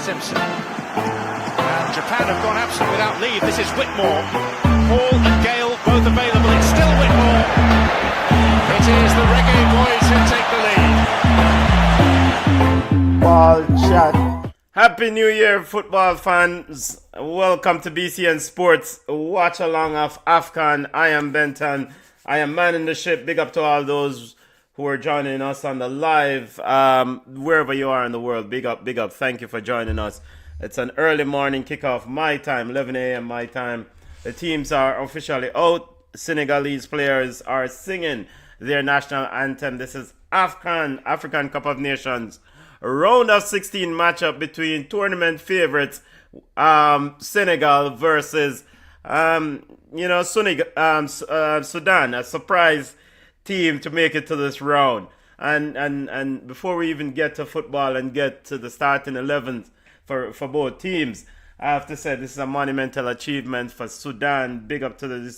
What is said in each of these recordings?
Simpson. And Japan have gone absent without leave. This is Whitmore. Paul and Gale both available. It's still Whitmore. It is the Reggae Boys who take the lead. Ball shot. Happy New Year, football fans. Welcome to BCN Sports. Watch along of AFCON. I am Benton. I am manning the ship. Big up to all those who are joining us on the live. Wherever you are in the world, big up, big up. Thank you for joining us. It's an early morning kickoff, my time, 11 a.m. my time. The teams are officially out. Senegalese players are singing their national anthem. This is AFCON, African Cup of Nations. Round of 16 matchup between tournament favorites Senegal versus Sudan, a surprise team to make it to this round. And before we even get to football and get to the starting 11th for both teams, I have to say this is a monumental achievement for Sudan. Big up to the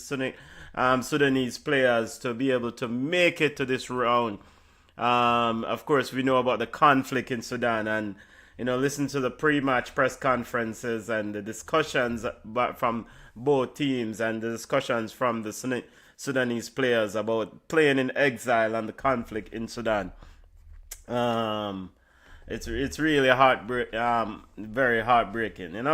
Sudanese players to be able to make it to this round. Of course, we know about the conflict in Sudan, and listen to the pre-match press conferences and the discussions from both teams and the discussions from the Sudanese players about playing in exile and the conflict in Sudan. It's really very heartbreaking, and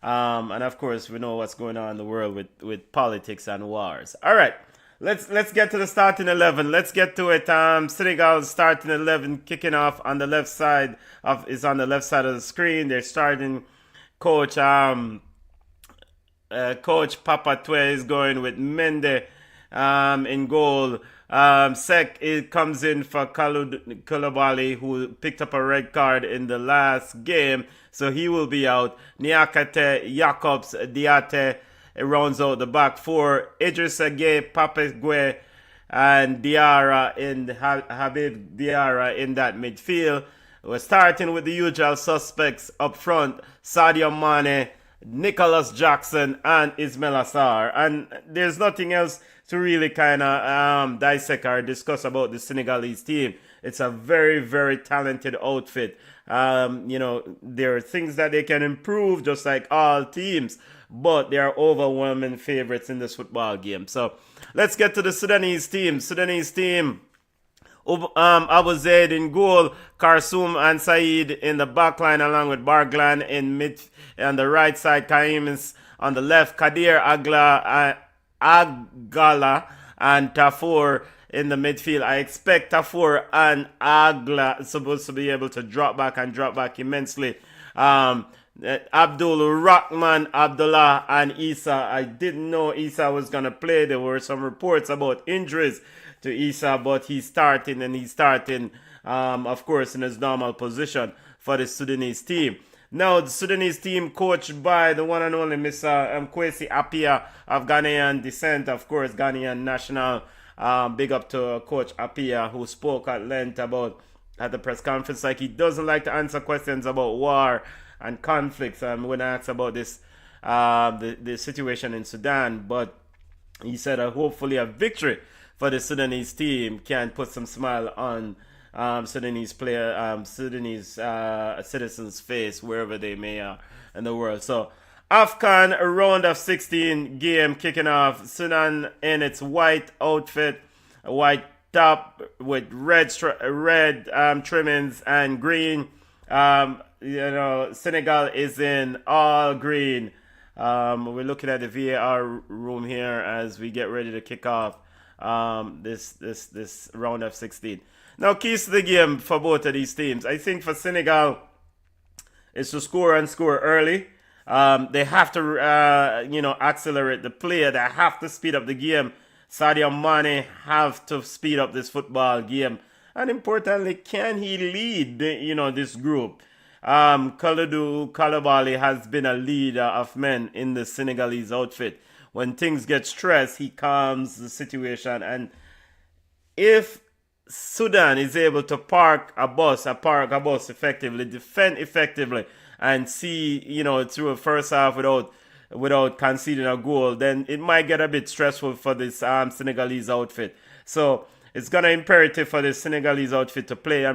of course we know what's going on in the world with politics and wars. All right. Let's get to the starting 11. Let's get to it. Senegal starting 11 kicking off on the left side of the screen. They're starting coach Papa Tue is going with Mende in goal. It comes in for Koulibaly, who picked up a red card in the last game, so he will be out. Niakate, Jacobs, Diate. It rounds out the back four. Idrissa Gueye, Pape Gueye, and Habib Diarra in that midfield. We're starting with the usual suspects up front: Sadio Mane, Nicholas Jackson, and Ismail Assar. And there's nothing else to really kind of dissect or discuss about the Senegalese team. It's a very, very talented outfit. There are things that they can improve, just like all teams, but they are overwhelming favorites in this football game. So let's get to the Sudanese team. Abu Zaid in goal, Karsoum and Said in the back line, along with Barglan in mid on the right side, Kaimis on the left, Kadir Agala and Tafour in the midfield. I expect Tafour and Agla supposed to be able to drop back immensely. Abdul Rahman, Abdullah, and Issa. I didn't know Issa was going to play. There were some reports about injuries to Issa, but he's starting, of course, in his normal position for the Sudanese team. Now, the Sudanese team coached by the one and only Mr. Kwesi Appiah of Ghanaian descent, of course, Ghanaian national. Big up to Coach Appiah, who spoke at length at the press conference, like he doesn't like to answer questions about war and conflicts. When asked about this, the situation in Sudan, but he said hopefully a victory for the Sudanese team can put some smile on Sudanese citizens' face wherever they may are in the world. So AFCON round of 16 game kicking off. Sudan in its white outfit, a white top with red trimmings and green. Senegal is in all green. We're looking at the VAR room here as we get ready to kick off this round of 16. Now, keys to the game for both of these teams. I think for Senegal, is to score early. They have to, accelerate the play. They have to speed up the game. Sadio Mane have to speed up this football game. And importantly, can he lead, this group? Kalidou Koulibaly has been a leader of men in the Senegalese outfit. When things get stressed, he calms the situation. And if Sudan is able to park a bus effectively, defend effectively, and see, through a first half without conceding a goal, then it might get a bit stressful for this Senegalese outfit. So it's going to be imperative for the Senegalese outfit to play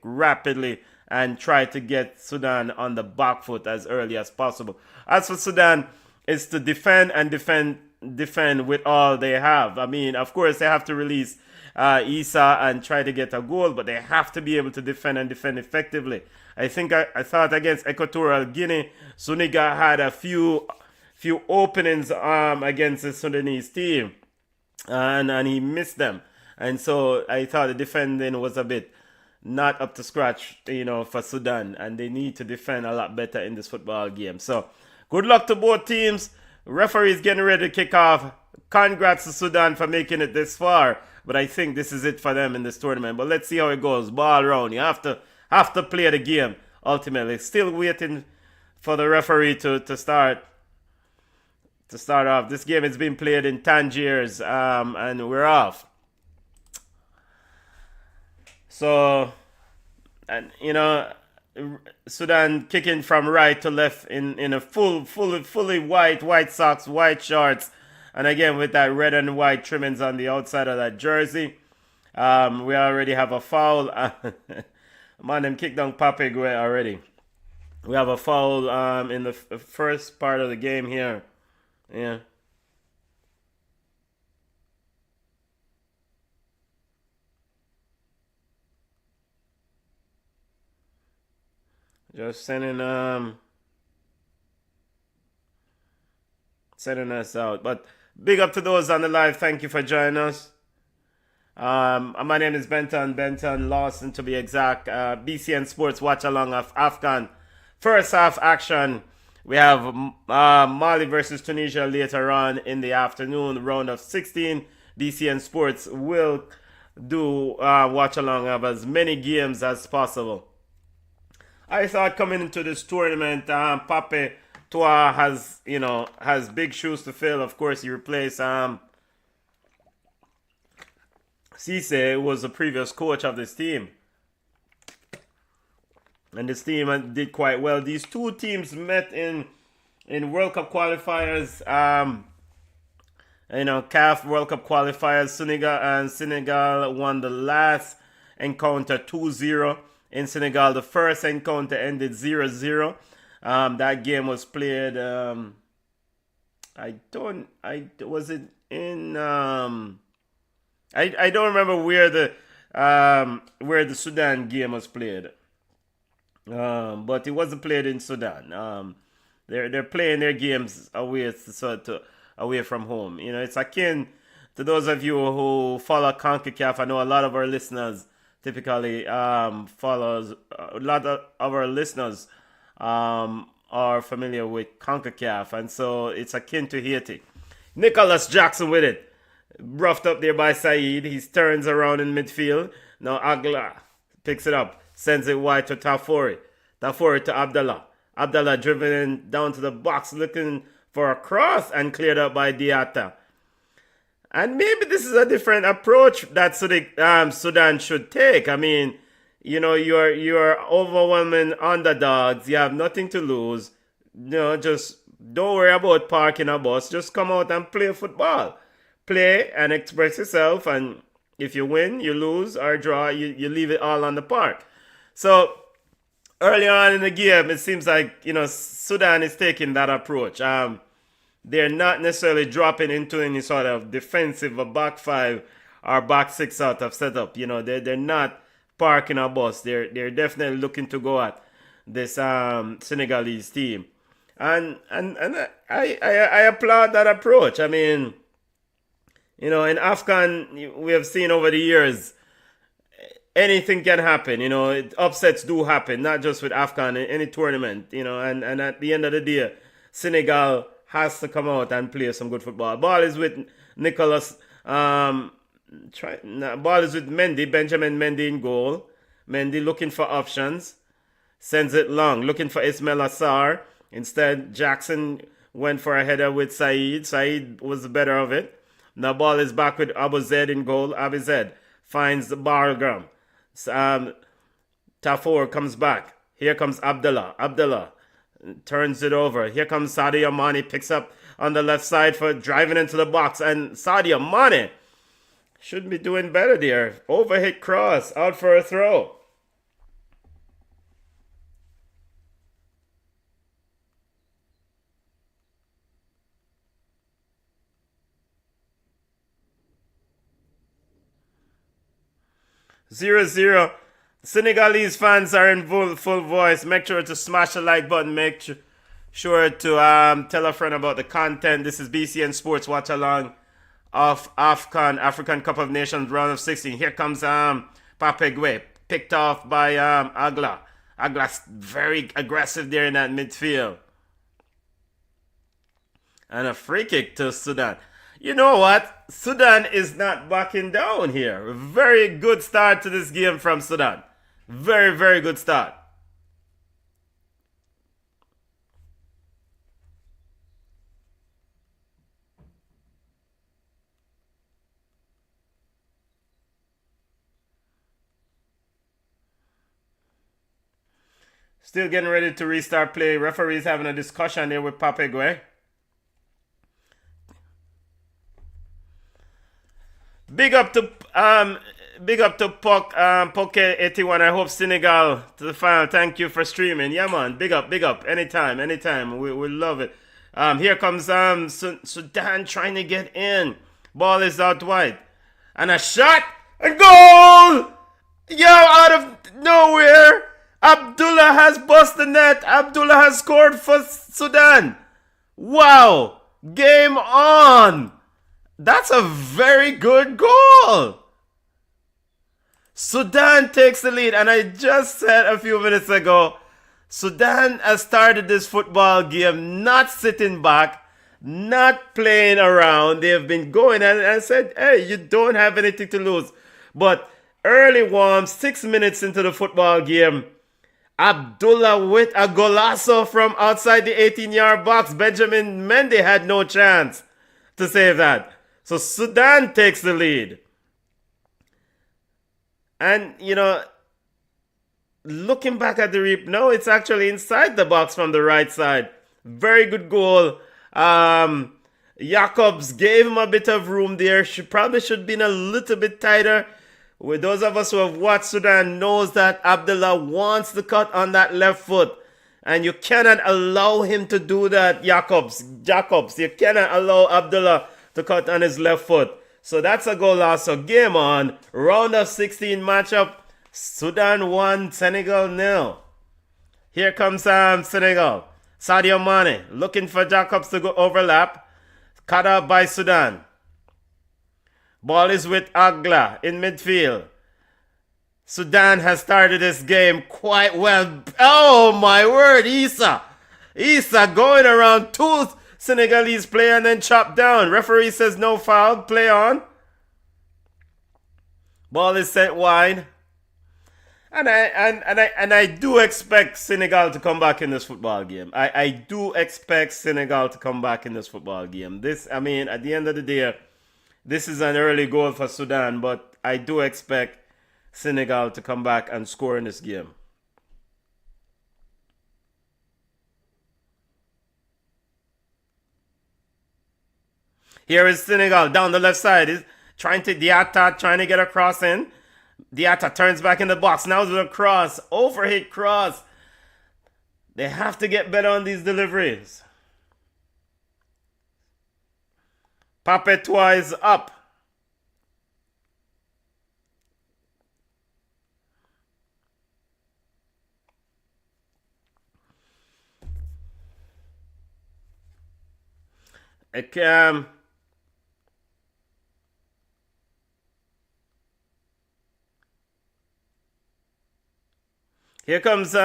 rapidly and try to get Sudan on the back foot as early as possible. As for Sudan, it's to defend and defend with all they have. I mean, of course, they have to release Isa and try to get a goal, but they have to be able to defend and defend effectively. I thought against Equatorial Guinea, Senegal had a few openings against the Sudanese team, and he missed them. And so I thought the defending was a bit not up to scratch, for Sudan, and they need to defend a lot better in this football game. So good luck to both teams. Referee's getting ready to kick off. Congrats to Sudan for making it this far, but I think this is it for them in this tournament. But let's see how it goes. Ball round. You have to play the game ultimately. Still waiting for the referee to start off. This game has been played in Tangiers, and we're off. So, and Sudan kicking from right to left in a fully white socks, white shorts, and again with that red and white trimmings on the outside of that jersey. We already have a foul. Man, them kicked down Pape already. We have a foul in the first part of the game here. Yeah. Just sending us out. But big up to those on the live. Thank you for joining us. My name is Benton Lawson to be exact. BCN Sports watch along of AFCON. First half action. We have Mali versus Tunisia later on in the afternoon, round of 16. BCN Sports will do watch along of as many games as possible. I thought coming into this tournament, Pape Toa has big shoes to fill. Of course, he replaced Cisse, who was the previous coach of this team. And this team did quite well. These two teams met in World Cup qualifiers. CAF World Cup qualifiers. Senegal won the last encounter 2-0. In Senegal, the first encounter ended 0-0. That game was played. I don't remember where the Sudan game was played. But it wasn't played in Sudan. They're playing their games away from home. It's akin to those of you who follow CONCACAF. I know a lot of our listeners typically follows. A lot of our listeners are familiar with CONCACAF, and so it's akin to Haiti. Nicholas Jackson with it. Roughed up there by Saeed. He turns around in midfield. Now Agla picks it up. Sends it wide to Tafori. Tafori to Abdallah. Abdallah driven in down to the box looking for a cross and cleared up by Diatta. And maybe this is a different approach that Sudan should take. I mean, you're overwhelming underdogs. You have nothing to lose. Just don't worry about parking a bus. Just come out and play football. Play and express yourself. And if you win, you lose, or draw, you leave it all on the park. So early on in the game, it seems like Sudan is taking that approach. They're not necessarily dropping into any sort of defensive or back five or back six sort of setup. They're not parking a bus. They're definitely looking to go at this Senegalese team, and I applaud that approach. I mean, in AFCON we have seen over the years anything can happen. Upsets do happen, not just with AFCON in any tournament. And at the end of the day, Senegal has to come out and play some good football. Ball is with Nicholas. Ball is with Mendy, Benjamin Mendy in goal. Mendy looking for options. Sends it long, looking for Ismail Assar. Instead, Jackson went for a header with Saeed. Saeed was the better of it. Now ball is back with Abu Zed in goal. Abu Zed finds the Bargram. Tafour comes back. Here comes Abdallah. Abdallah turns it over. Here comes Sadio Mane, picks up on the left side for driving into the box. And Sadio Mane should be doing better there. Overhit cross, out for a throw. 0-0. Senegalese fans are in full voice. Make sure to smash the like button. Make sure to tell a friend about the content. This is BCN Sports watch along of AFCON, African Cup of Nations round of 16. Here comes Papegwe, picked off by Agla. Agla's very aggressive there in that midfield. And a free kick to Sudan. You know what? Sudan is not backing down here. Very good start to this game from Sudan. Very, very good start. Still getting ready to restart play. Referees having a discussion there with Papegwe. Big up to Poke 81. I hope Senegal to the final. Thank you for streaming. Yeah, man. Big up. Anytime. We love it. Here comes Sudan trying to get in. Ball is out wide. And a shot and goal! Yo, out of nowhere. Abdullah has bust the net. Abdullah has scored for Sudan. Wow. Game on. That's a very good goal. Sudan takes the lead. And I just said a few minutes ago, Sudan has started this football game not sitting back, not playing around. They have been going and I said, hey, you don't have anything to lose. But early warm, 6 minutes into the football game, Abdullah with a golazo from outside the 18-yard box. Benjamin Mendy had no chance to save that. So Sudan takes the lead. And, you know, looking back at the replay, no, it's actually inside the box from the right side. Very good goal. Jacobs gave him a bit of room there. Probably should have been a little bit tighter. With those of us who have watched Sudan knows that Abdullah wants the cut on that left foot. And you cannot allow him to do that, Jacobs. You cannot allow Abdullah to cut on his left foot. So that's a goal loss. So game on. Round of 16 matchup. Sudan 1, Senegal 0. Here comes Senegal. Sadio Mane looking for Jacobs to go overlap. Cut out by Sudan. Ball is with Agla in midfield. Sudan has started this game quite well. Oh my word, Issa going around two Senegalese player and then chopped down. Referee says no foul, play on. Ball is sent wide. And I do expect Senegal to come back in this football game. I do expect Senegal to come back in this football game. At the end of the day, this is an early goal for Sudan, but I do expect Senegal to come back and score in this game. Here is Senegal down the left side. Is trying to Diatta, trying to get a cross in. Diatta turns back in the box. Now with a cross. Overhit cross. They have to get better on these deliveries. Papetois is up. Here comes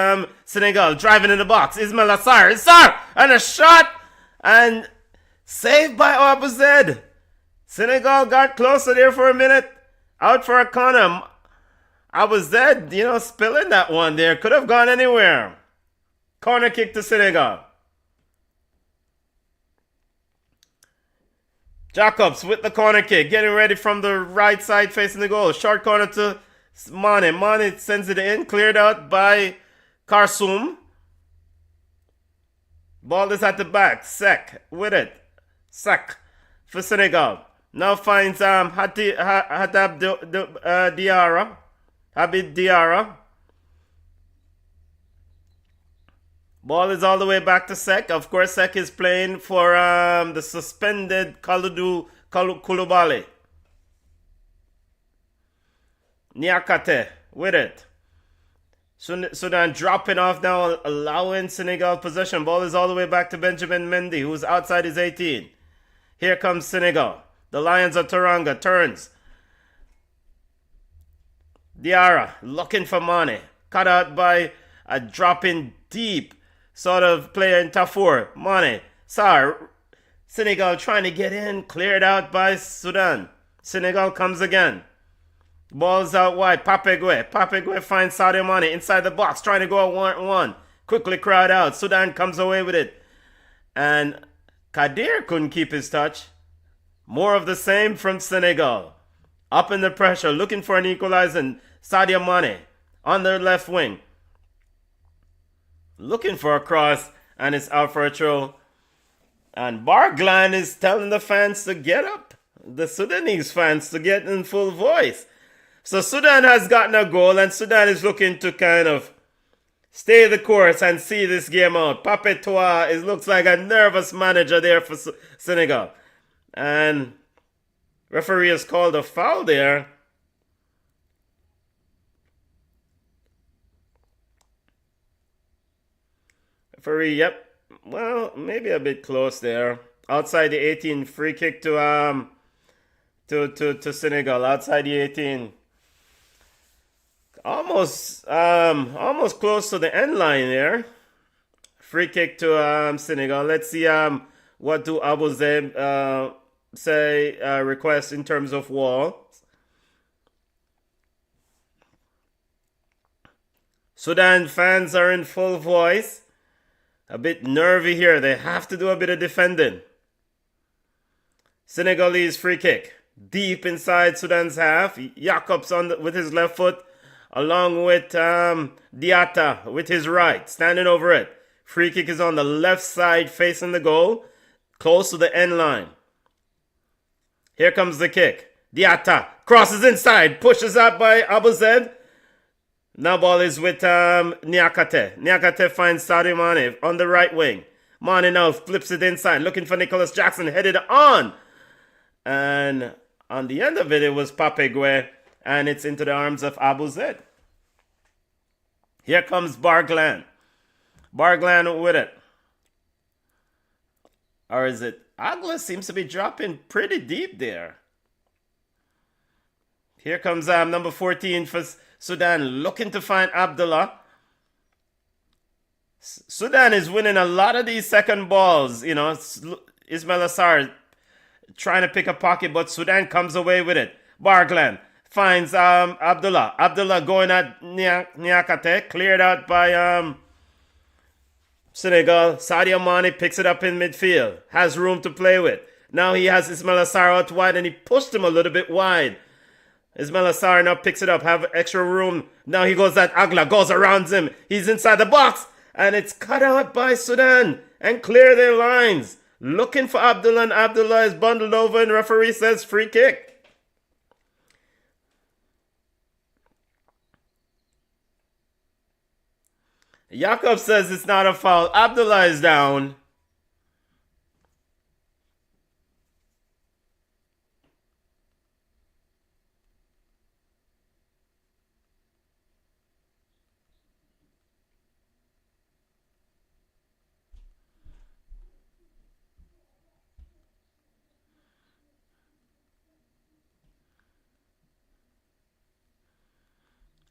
Senegal driving in the box. Ismail Assar, and a shot, and saved by Abuzed. Senegal got closer there for a minute. Out for a corner. Abuzed, spilling that one there. Could have gone anywhere. Corner kick to Senegal. Jacobs with the corner kick. Getting ready from the right side facing the goal. Short corner to Mane. Mane sends it in. Cleared out by Karsoum. Ball is at the back. Sek with it. Sek for Senegal. Now finds Habib Diarra. Ball is all the way back to Sek. Of course, Sek is playing for the suspended Kalidou Koulibaly. Niakate with it. Sudan dropping off now, allowing Senegal possession. Ball is all the way back to Benjamin Mendy, who's outside his 18. Here comes Senegal. The Lions of Teranga turns. Diarra looking for Mane. Cut out by a dropping deep sort of player in Tafour. Mane. Sar. Senegal trying to get in. Cleared out by Sudan. Senegal comes again. Ball's out wide. Papegwe. Papegwe finds Sadio Mane inside the box. Trying to go 1-1. Quickly crowd out. Sudan comes away with it. And Kadir couldn't keep his touch. More of the same from Senegal. Up in the pressure. Looking for an equalizer. Sadio Mane on the left wing. Looking for a cross. And it's out for a throw. And Barglan is telling the fans to get up. The Sudanese fans to get in full voice. So Sudan has gotten a goal and Sudan is looking to kind of stay the course and see this game out. Pape Toa looks like a nervous manager there for Senegal. And referee has called a foul there. Referee, yep. Well, maybe a bit close there. Outside the 18, free kick to Senegal. Outside the 18. Almost close to the end line there. Free kick to Senegal. Let's see what do Abu Zaid say request in terms of wall. Sudan fans are in full voice. A bit nervy here. They have to do a bit of defending. Senegalese free kick. Deep inside Sudan's half. Jacobs with his left foot. Along with Diatta with his right. Standing over it. Free kick is on the left side facing the goal. Close to the end line. Here comes the kick. Diatta crosses inside. Pushes out by Abu Zaid. Now ball is with Niakate. Niakate finds Sadio Mane on the right wing. Mane now flips it inside. Looking for Nicholas Jackson. Headed on. And on the end of it, it was Papegwe. And it's into the arms of Abu Zaid. Here comes Barglan. Barglan with it. Or is it? Agla seems to be dropping pretty deep there. Here comes number 14 for Sudan. Looking to find Abdullah. Sudan is winning a lot of these second balls. You know, Ismail Assar trying to pick a pocket, but Sudan comes away with it. Barglan finds Abdullah. Abdullah going at Niakate. Cleared out by Senegal. Sadio Mane picks it up in midfield. Has room to play with. Now he has Ismail Assar out wide and he pushed him a little bit wide. Ismail Assar now picks it up. Have extra room. Now he goes at Agla. Goes around him. He's inside the box. And it's cut out by Sudan. And clear their lines. Looking for Abdullah. And Abdullah is bundled over and referee says free kick. Jakob says it's not a foul. Abdullah is down.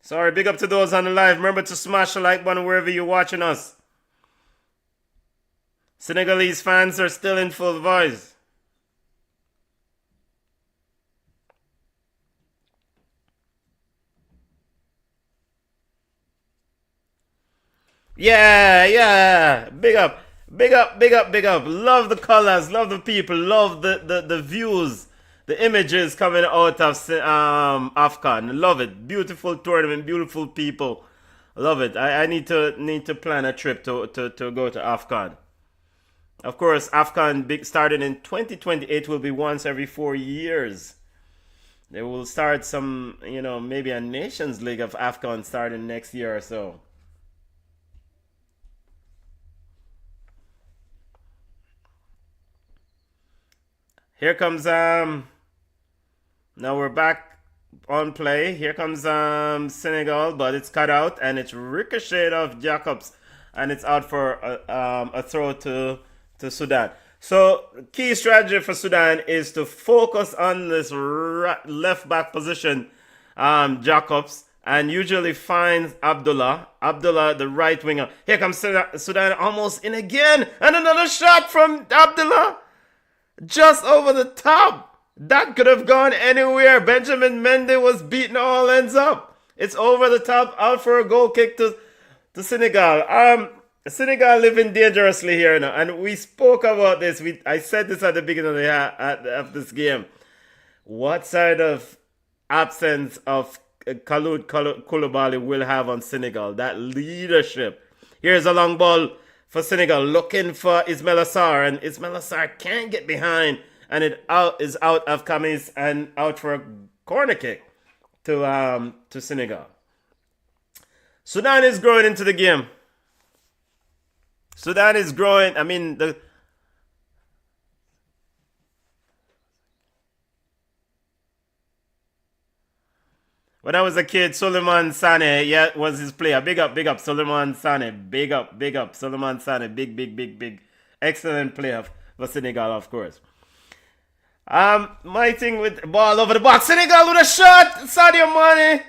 Sorry, big up to those on the live. Remember to smash the like button wherever you're watching us. Senegalese fans are still in full voice. Yeah. Big up. Love the colors, love the people, love the views. The images coming out of AFCON. Love it. Beautiful tournament, beautiful people. Love it. I need to plan a trip to go to AFCON. Of course, AFCON started in 2028 will be once every 4 years. They will start some, maybe a Nations League of AFCON starting next year or so. Here comes now we're back on play. Here comes Senegal, but it's cut out and it's ricocheted off Jacobs, and it's out for a throw to Sudan. So key strategy for Sudan is to focus on this left back position, Jacobs, and usually finds Abdullah, the right winger. Here comes Sudan, almost in again, and another shot from Abdullah, just over the top. That could have gone anywhere. Benjamin Mendy was beating all ends up. It's over the top, out for a goal kick to Senegal. Senegal living dangerously here now, and we spoke about this. I said this at the beginning of this game. What side of absence of Khalid Koulibaly will have on Senegal? That leadership. Here's a long ball for Senegal, looking for Ismail Assar, and Ismail Assar can't get behind, and it is out of Kamis and out for a corner kick to Senegal. Sudan is growing into the game. Sudan is growing. I mean, when I was a kid, Suleiman Sane, was his player. Big up, Suleiman Sane. Big up, Suleiman Sane. Big. Excellent player for Senegal, of course. My thing with ball over the box. Senegal with a shot. Sadio Mane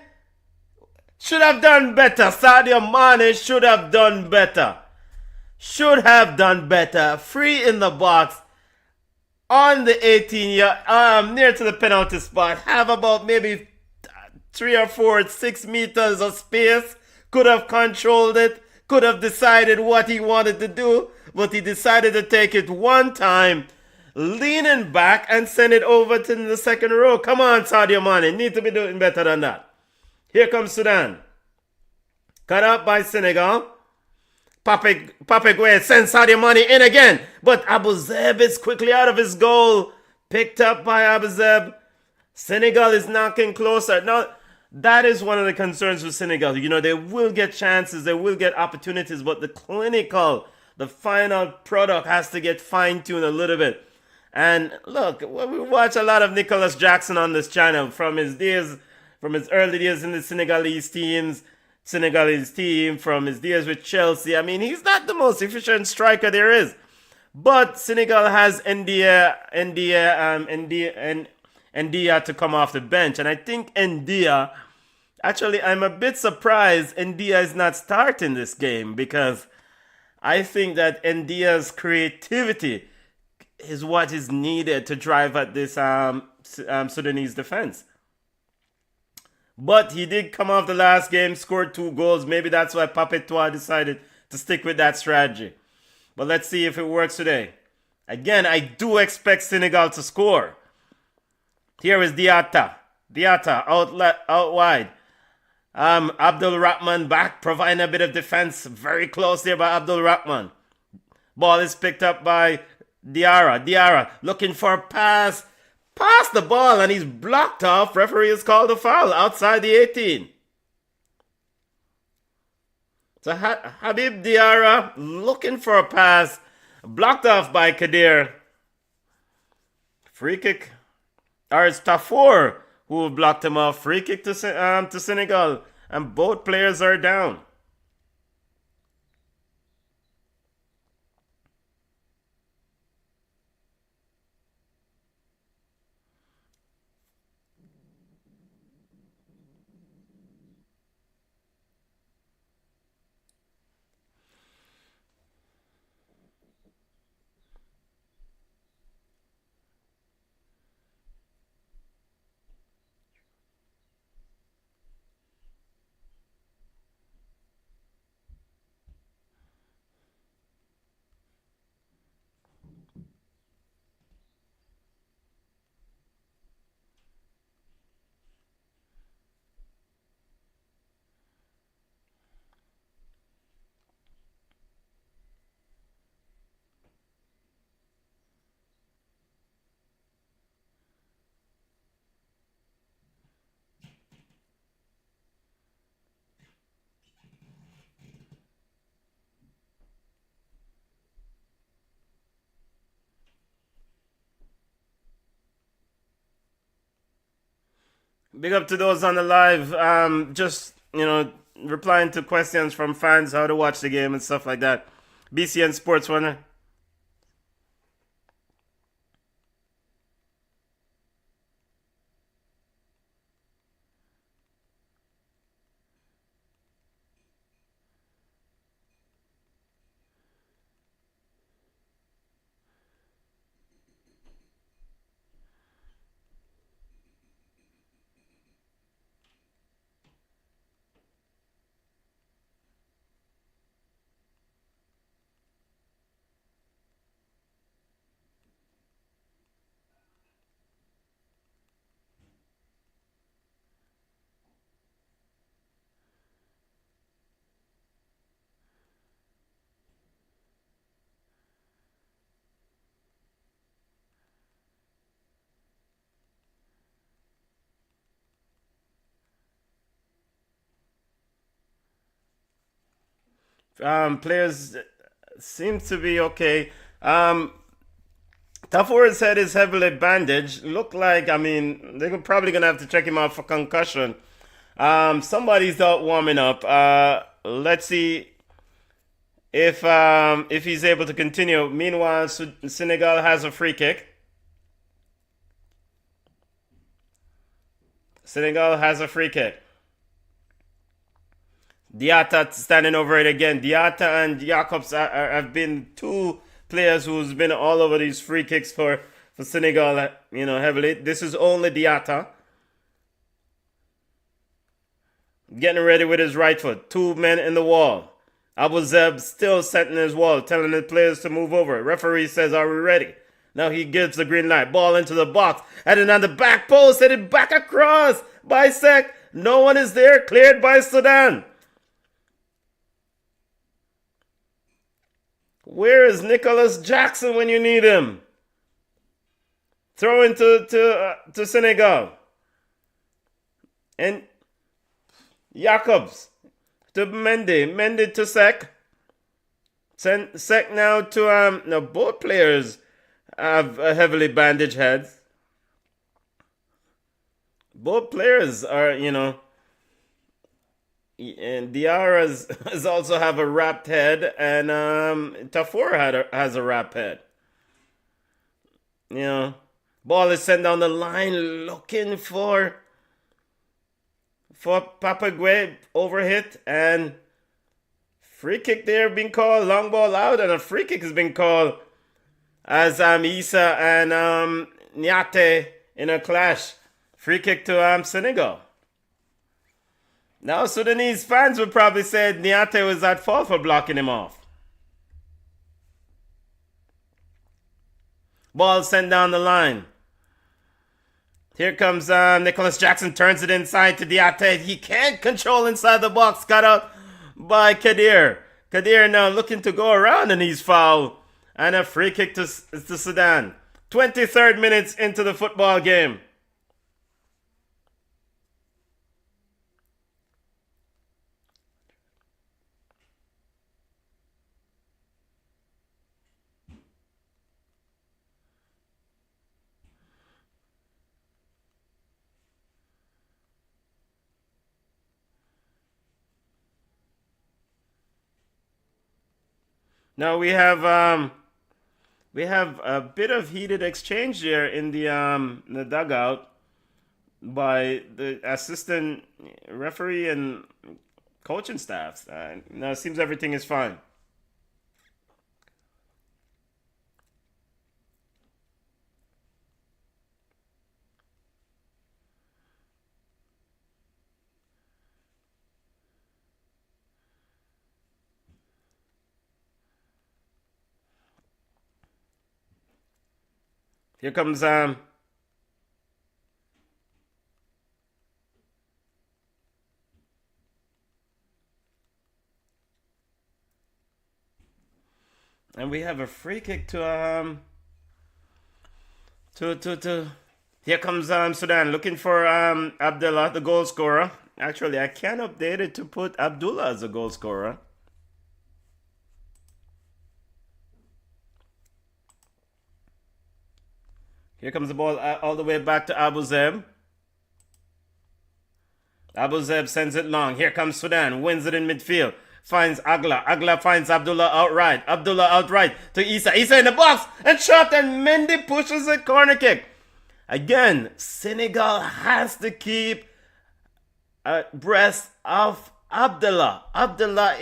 should have done better. Sadio Mane should have done better. Free in the box on the 18 near to the penalty spot. Have about maybe 3 or 4, 6 meters of space. Could have controlled it. Could have decided what he wanted to do. But he decided to take it one time, leaning back and send it over to the second row. Come on, Sadio Mane. Need to be doing better than that. Here comes Sudan. Cut out by Senegal. Pape Gueye sends Sadio Mane in again. But Abu Zeb is quickly out of his goal. Picked up by Abu Zeb. Senegal is knocking closer. Now, that is one of the concerns with Senegal. You know, they will get chances. They will get opportunities. But the final product has to get fine-tuned a little bit. And look, we watch a lot of Nicholas Jackson on this channel from his early days in the Senegalese team, from his days with Chelsea. I mean, he's not the most efficient striker there is. But Senegal has Ndia to come off the bench. And I think Ndia, actually, I'm a bit surprised Ndia is not starting this game, because I think that Ndia's creativity is what is needed to drive at this Sudanese defense. But he did come off the last game, scored 2 goals. Maybe that's why Pape Toa decided to stick with that strategy. But let's see if it works today. Again, I do expect Senegal to score. Here is Diatta. Out wide. Abdul Rahman back, providing a bit of defense. Very close there by Abdul Rahman. Ball is picked up by Diarra looking for a pass. Pass the ball and he's blocked off. Referee has called a foul outside the 18. So Habib Diarra looking for a pass. Blocked off by Kadir. Free kick. Or it's Tafour who blocked him off. Free kick to Senegal. And both players are down. Big up to those on the live. Just replying to questions from fans, how to watch the game and stuff like that. BCN Sports one. Players seem to be okay. Tafour's head is heavily bandaged. Look like, they're probably gonna have to check him out for concussion. Somebody's out warming up. Let's see if he's able to continue. Meanwhile, Senegal has a free kick. Senegal has a free kick. Diatta standing over it again. Diatta and Jacobs have been two players who's been all over these free kicks for Senegal, heavily. This is only Diatta. Getting ready with his right foot. Two men in the wall. Abu Zeb still setting his wall, telling the players to move over. Referee says, are we ready? Now he gives the green light. Ball into the box. Heading on the back post. Headed back across. Bisect. No one is there. Cleared by Sudan. Where is Nicholas Jackson when you need him? Throw into to Senegal. And Jacobs to Mendy. Mendy to Sek. Sek now to now both players have heavily bandaged heads. Both players are, and Diarra has also have a wrapped head, and Tafour has a wrapped head. Ball is sent down the line, looking for Papagwe overhit, and free kick there being called, long ball out, and a free kick has been called as Issa and Niate in a clash. Free kick to Senegal. Now, Sudanese fans would probably say Niate was at fault for blocking him off. Ball sent down the line. Here comes Nicholas Jackson, turns it inside to Diatte. He can't control inside the box. Got out by Kadir. Kadir now looking to go around, and he's fouled. And a free kick to Sudan. 23rd minutes into the football game. Now we have a bit of heated exchange there in the dugout by the assistant referee and coaching staffs. Now it seems everything is fine. Here comes and we have a free kick to here comes Sudan looking for Abdullah, the goal scorer. Actually, I can update it to put Abdullah as a goal scorer. Here comes the ball all the way back to Abu Zeb. Abu Zeb sends it long. Here comes Sudan. Wins it in midfield. Finds Agla. Agla finds Abdullah outright. Abdullah outright to Isa. Isa in the box. And shot. And Mendy pushes a corner kick. Again, Senegal has to keep abreast of Abdullah. Abdullah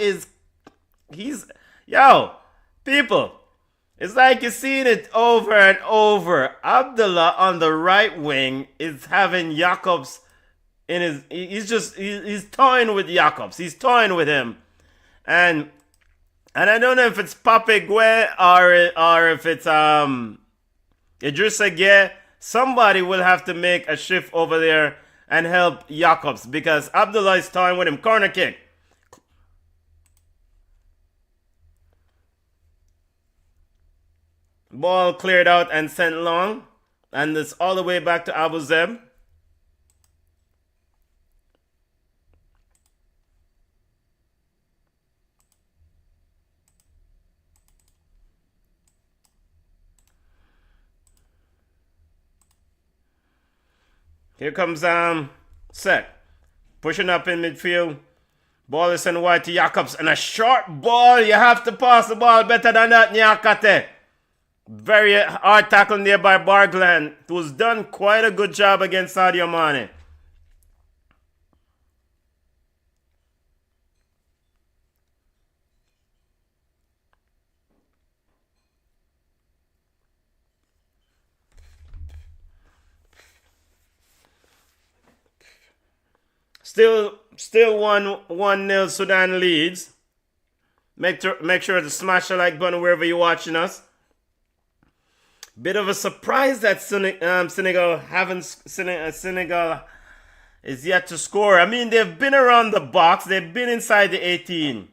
people. It's like you're seeing it over and over. Abdullah on the right wing is having Jacobs in his. He's toying with Jacobs. He's toying with him, and I don't know if it's Pape Gueye or if it's Idrissa Gueye. Somebody will have to make a shift over there and help Jacobs because Abdullah is toying with him. Corner kick. Ball cleared out and sent long. And it's all the way back to Abu Zeb. Here comes Sek. Pushing up in midfield. Ball is sent wide to Jacobs. And a short ball. You have to pass the ball better than that, Nyakate. Very hard tackle there by Bargland, who's done quite a good job against Sadio Mane. Still 1-0 Sudan leads. Make sure to smash the like button wherever you're watching us. Bit of a surprise that Senegal is yet to score. I mean, they've been around the box. They've been inside the 18.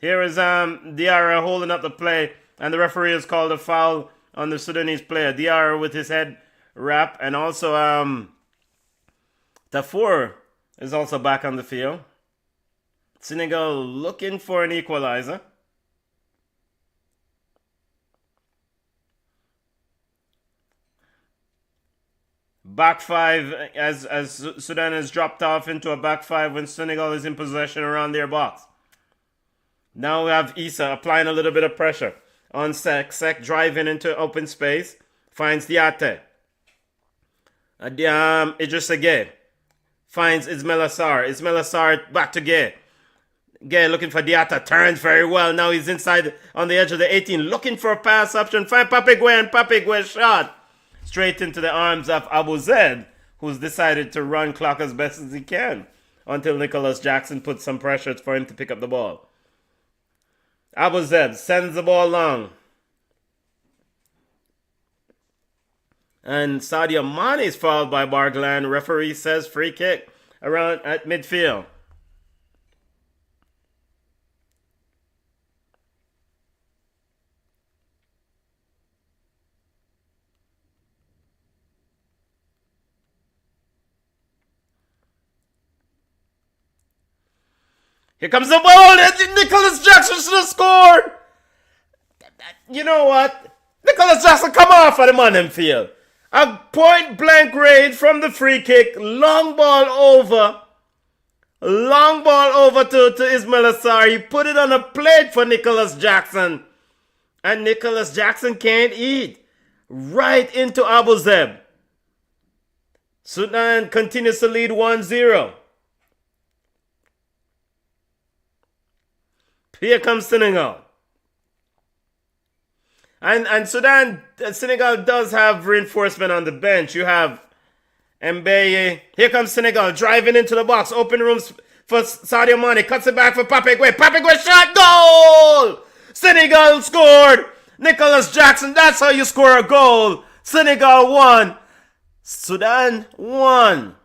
Here is Diarra holding up the play. And the referee has called a foul on the Sudanese player. Diarra with his head wrap. And also Tafour is also back on the field. Senegal looking for an equalizer. Back five as Sudan has dropped off into a back five when Senegal is in possession around their box. Now we have Issa applying a little bit of pressure on Sek. Sek driving into open space. Finds Diate. Idrissa Gueye. Finds Ismail Assar. Ismail Assar back to Gueye. Gueye looking for Diata. Turns very well. Now he's inside on the edge of the 18. Looking for a pass option. Find Pape Gueye, and Pape Gueye shot straight into the arms of Abu Zed, who's decided to run clock as best as he can until Nicholas Jackson puts some pressure for him to pick up the ball. Abu Zeb sends the ball long. And Sadio Mane is fouled by Bargland. Referee says free kick around at midfield. Here comes the ball. Nicholas Jackson should have scored. You know what? Nicholas Jackson come off of the man field. A point blank raid from the free kick. Long ball over to Ismail Assar. He put it on a plate for Nicholas Jackson. And Nicholas Jackson can't eat. Right into Abu Zeb. Sudan continues to lead 1-0. Here comes Senegal. And Senegal does have reinforcement on the bench. You have Mbeye. Here comes Senegal driving into the box. Open rooms for Sadio Mane. Cuts it back for Pape Gueye. Pape Gueye shot. Goal! Senegal scored. Nicholas Jackson. That's how you score a goal. Senegal won. Sudan won.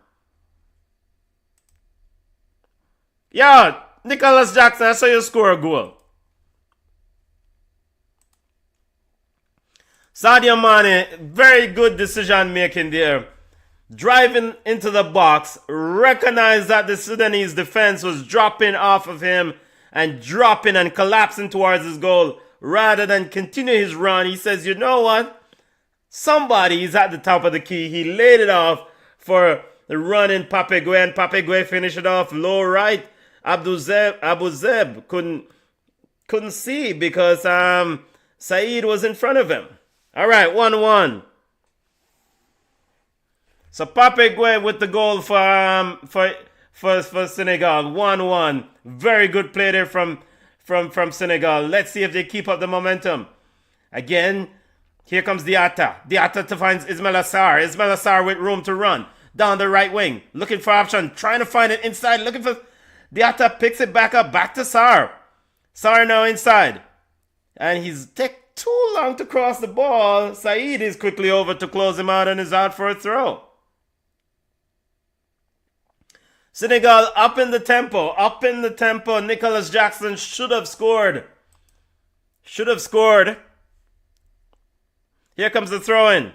Yeah. Nicholas Jackson, that's how you score a goal. Sadio Mane, very good decision making there. driving into the box, recognized that the Sudanese defense was dropping off of him and dropping and collapsing towards his goal. Rather than continue his run, he says, you know what? Somebody is at the top of the key. He laid it off for the run in Pape Gueye, and Pape Gueye finished it off low right. Abu Zeb couldn't see because Saeed was in front of him. All right, 1-1. So Pape Gueye with the goal for Senegal. 1-1. Very good play there from Senegal. Let's see if they keep up the momentum. Again, here comes Diatta. Diatta to find Ismail Assar. Ismail Assar with room to run. Down the right wing. Looking for option. Trying to find it inside. Looking for... Diatta picks it back up. Back to Sarr. Sarr now inside. And he's taken too long to cross the ball. Saeed is quickly over to close him out and is out for a throw. Senegal up in the tempo. Up in the tempo. Nicholas Jackson should have scored. Here comes the throw-in.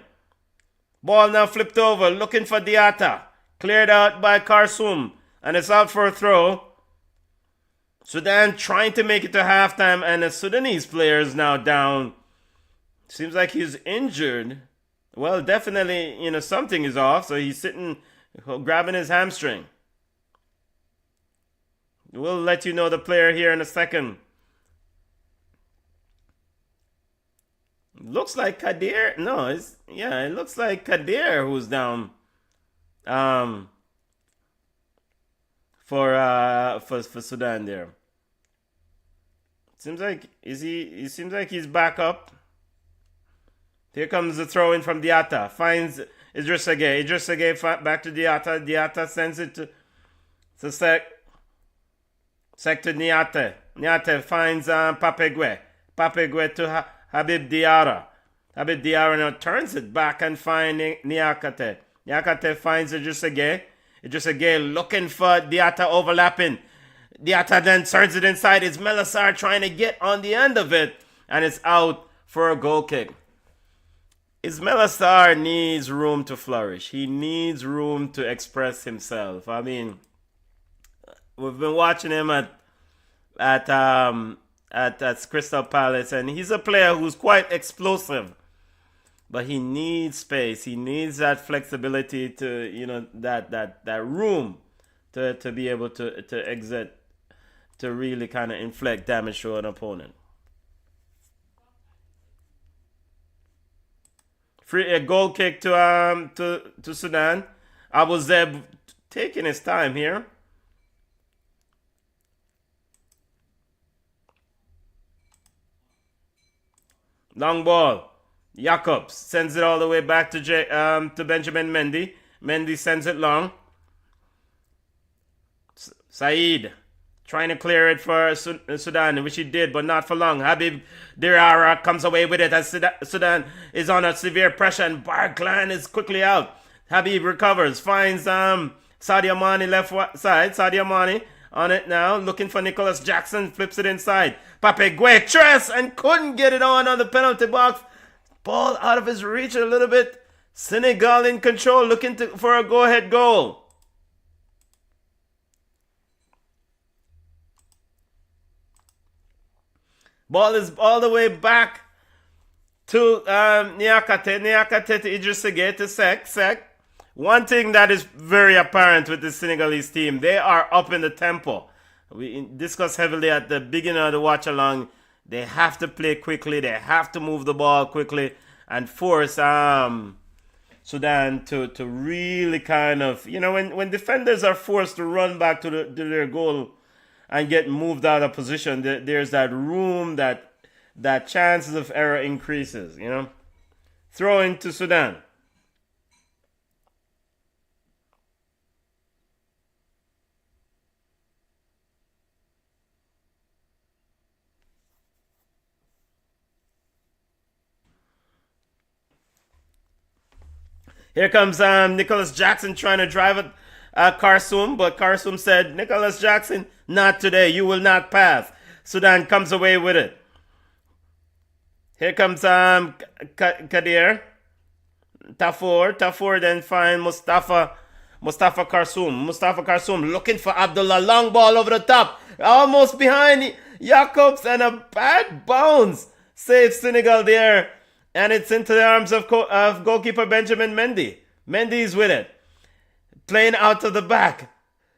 Ball now flipped over. Looking for Diatta. Cleared out by Karsoum. And it's out for a throw. Sudan trying to make it to halftime. And the Sudanese player is now down. Seems like he's injured. Well, definitely, something is off. So he's sitting, grabbing his hamstring. We'll let you know the player here in a second. Looks like Kadir. No, it looks like Kadir who's down. For Sudan there. Seems like he seems like he's back up. Here comes the throw in from Diatta. Finds Idris Gueye. Idris Gueye back to Diatta. Diatta sends it to Sek to Niate. Niate finds Pape Gueye. Pape Gueye to Habib Diarra. Habib Diarra now turns it back and finds Niakate. Niakate finds Idris Gueye. Idris Gueye looking for Diatta overlapping. Diatta then turns it inside. It's Melasar trying to get on the end of it. And it's out for a goal kick. Ismail Assar needs room to flourish. He needs room to express himself. I mean, we've been watching him at Crystal Palace, and he's a player who's quite explosive. But he needs space. He needs that flexibility to, that room to be able to exit, to really kind of inflict damage to an opponent. A goal kick to Sudan. Abu Zeb taking his time here. Long ball. Jacobs sends it all the way back to Benjamin Mendy. Mendy sends it long. Saeed trying to clear it for Sudan, which he did, but not for long. Habib Diarra comes away with it as Sudan is on a severe pressure, and Barklan is quickly out. Habib recovers, finds Sadio Mane left side. Sadio Mane on it now, looking for Nicholas Jackson, flips it inside. Pape Gueye tres and couldn't get it on the penalty box. Ball out of his reach a little bit. Senegal in control, looking for a go-ahead goal. Ball is all the way back to Niakate. Niakate to Idris Gueye to Sek. One thing that is very apparent with the Senegalese team, they are up in the tempo. We discussed heavily at the beginning of the watch along. They have to play quickly. They have to move the ball quickly and force Sudan to really kind of, when defenders are forced to run back to their goal and get moved out of position, there's that room that chances of error increases, Throw into Sudan. Here comes Nicholas Jackson trying to drive it Karsoum, but Karsoum said, Nicholas Jackson, not today. You will not pass. Sudan comes away with it. Here comes Kadir. Tafour then find Mustafa Karsoum looking for Abdullah. Long ball over the top. Almost behind Jacobs and a bad bounce. Saves Senegal there. And it's into the arms of goalkeeper Benjamin Mendy. Mendy's with it. Playing out of the back.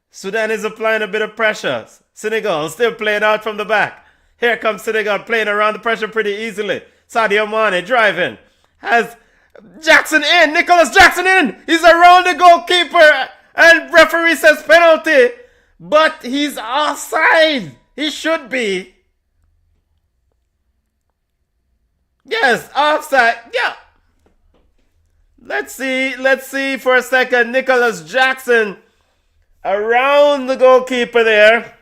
Sudan is applying a bit of pressure. Senegal still playing out from the back. Here comes Senegal playing around the pressure pretty easily. Sadio Mane driving. Has Jackson in. Nicholas Jackson in. He's around the goalkeeper. And referee says penalty. But he's offside. He should be. Yes, offside. Yeah. Let's see for a second. Nicholas Jackson around the goalkeeper there.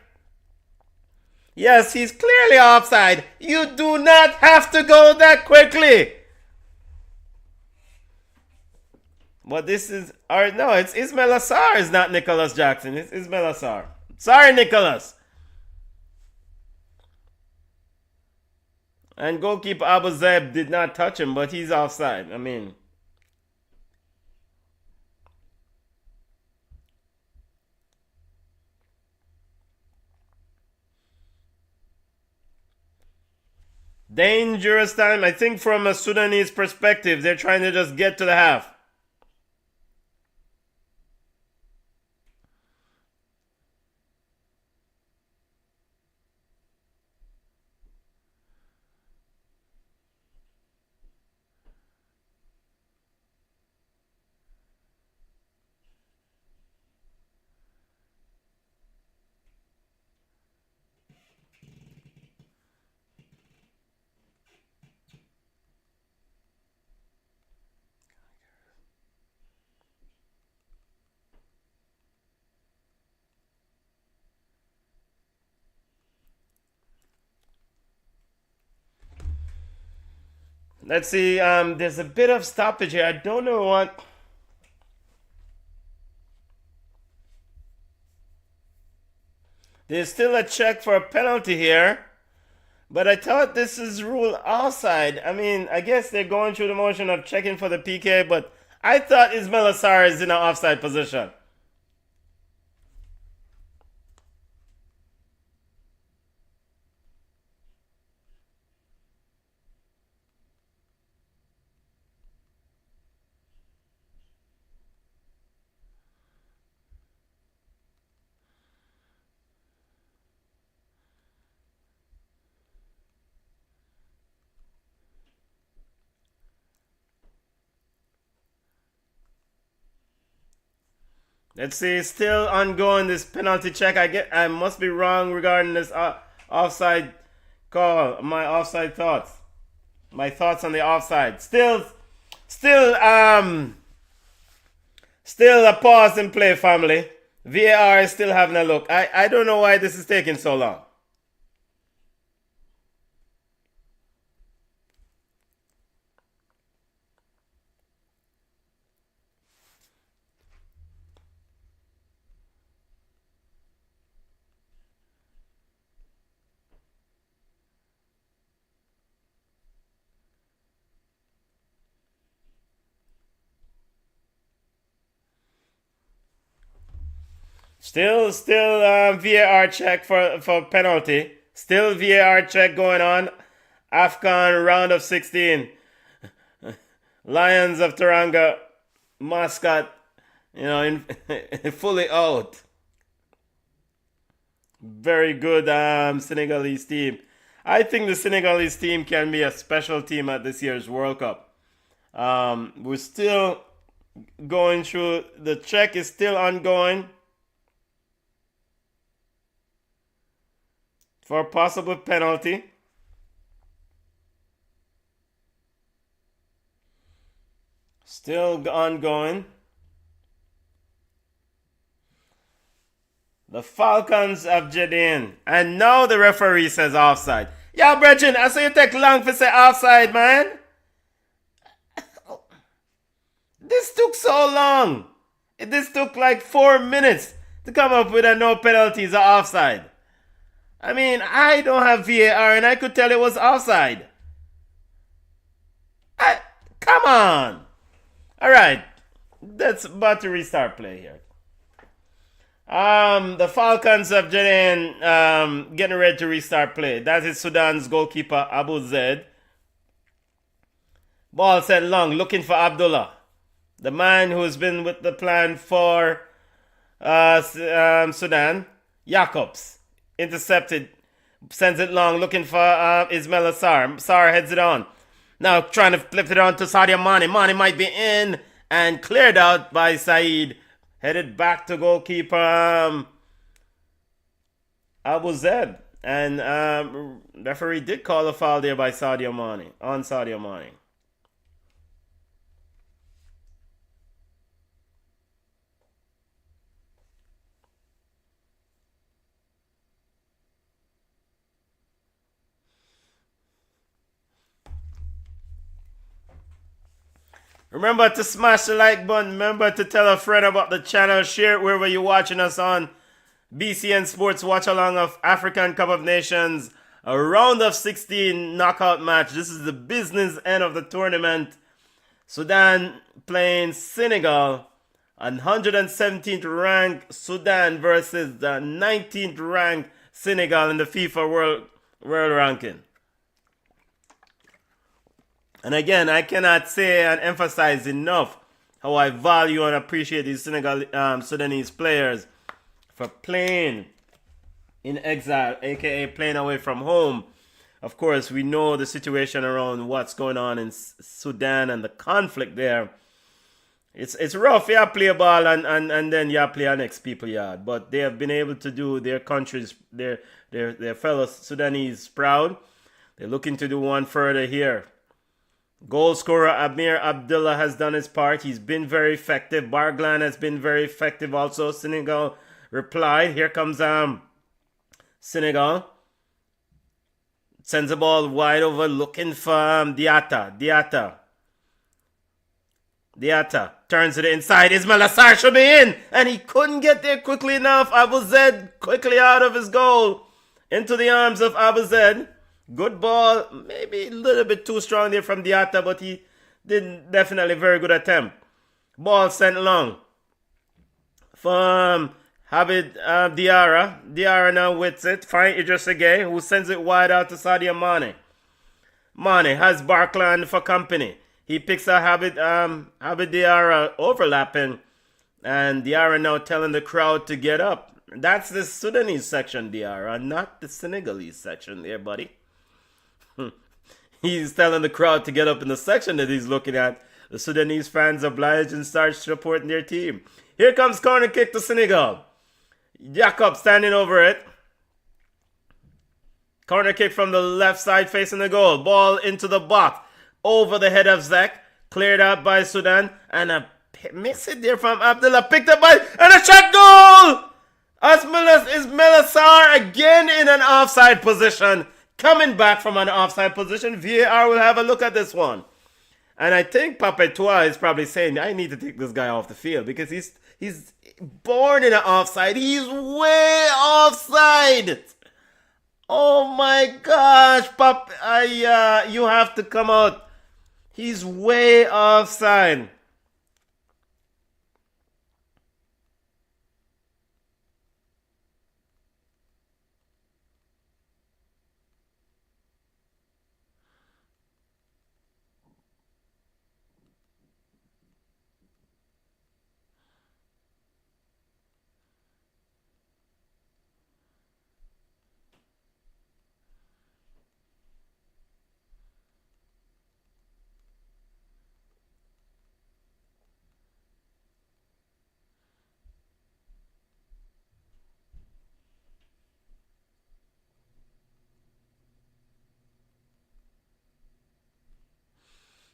Yes, he's clearly offside. You do not have to go that quickly. But this is, or no, it's Ismail Assar. It's not Nicholas Jackson. It's Ismail Assar. Sorry, Nicholas. And goalkeeper Abu Zaib did not touch him, but he's offside. I mean, dangerous time. I think from a Sudanese perspective, they're trying to just get to the half. Let's see, there's a bit of stoppage here. I don't know what. There's still a check for a penalty here. But I thought this is ruled offside. I mean, I guess they're going through the motion of checking for the PK, but I thought Ismail Assar is in an offside position. Let's see, still ongoing this penalty check. I must be wrong regarding this offside call. My offside thoughts. My thoughts on the offside. Still a pause in play, family. VAR is still having a look. I don't know why this is taking so long. Still VAR check for penalty. Still VAR check going on. AFCON round of 16. Lions of Teranga mascot, fully out. Very good Senegalese team. I think the Senegalese team can be a special team at this year's World Cup. We're still going through. The check is still ongoing for a possible penalty. Still ongoing. The Falcons of Jedin. And now the referee says offside. Yeah, brethren, I say you take long to say offside, man. This took so long. This took like 4 minutes to come up with a no penalties or offside. I mean, I don't have VAR and I could tell it was offside. Come on. All right. That's about to restart play here. The Falcons of Jenin getting ready to restart play. That is Sudan's goalkeeper Abu Zaid. Ball sent long, looking for Abdullah, the man who's been with the plan for Sudan. Jacobs intercepted, sends it long, looking for Ismail Assar. Assar heads it on. Now trying to flip it on to Sadio Mane. Mane might be in and cleared out by Said. Headed back to goalkeeper Abu Zaid. And referee did call a foul there by Sadio Mane, on Sadio Mane. Remember to smash the like button. Remember to tell a friend about the channel. Share it wherever you're watching us on. BCN Sports watch along of African Cup of Nations. A round of 16 knockout match. This is the business end of the tournament. Sudan playing Senegal. 117th ranked Sudan versus the 19th ranked Senegal in the FIFA World Ranking. And again, I cannot say and emphasize enough how I value and appreciate these Sudanese players for playing in exile, aka playing away from home. Of course, we know the situation around what's going on in Sudan and the conflict there. It's rough. You play a ball and then you play our next people yard. But they have been able to do their countries, their fellow Sudanese proud. They're looking to do one further here. Goal scorer Amir Abdullah has done his part. He's been very effective. Barglan has been very effective also. Senegal replied. Here comes Senegal. Sends the ball wide over looking for Diatta. Turns to the inside. Ismail Assar should be in. And he couldn't get there quickly enough. Abu Zaid quickly out of his goal. Into the arms of Abu Zaid. Good ball, maybe a little bit too strong there from Diatta, but he did definitely very good attempt. Ball sent long from Habib Diarra. Diarra now with it. Find Idris Gueye, who sends it wide out to Sadio Mane. Mane has Barkland for company. He picks up Habib Diarra overlapping, and Diarra now telling the crowd to get up. That's the Sudanese section, Diarra, not the Senegalese section there, buddy. He's telling the crowd to get up in the section that he's looking at. The Sudanese fans obliged and start supporting their team. Here comes corner kick to Senegal. Jacob standing over it. Corner kick from the left side facing the goal. Ball into the box. Over the head of Zek. Cleared out by Sudan. And a miss it there from Abdullah. Picked up by... And a shot goal! Ismail Assar again in an offside position. Coming back from an offside position, VAR will have a look at this one. And I think Papetois is probably saying, I need to take this guy off the field because he's born in an offside. He's way offside. Oh my gosh, Pap, you have to come out. He's way offside.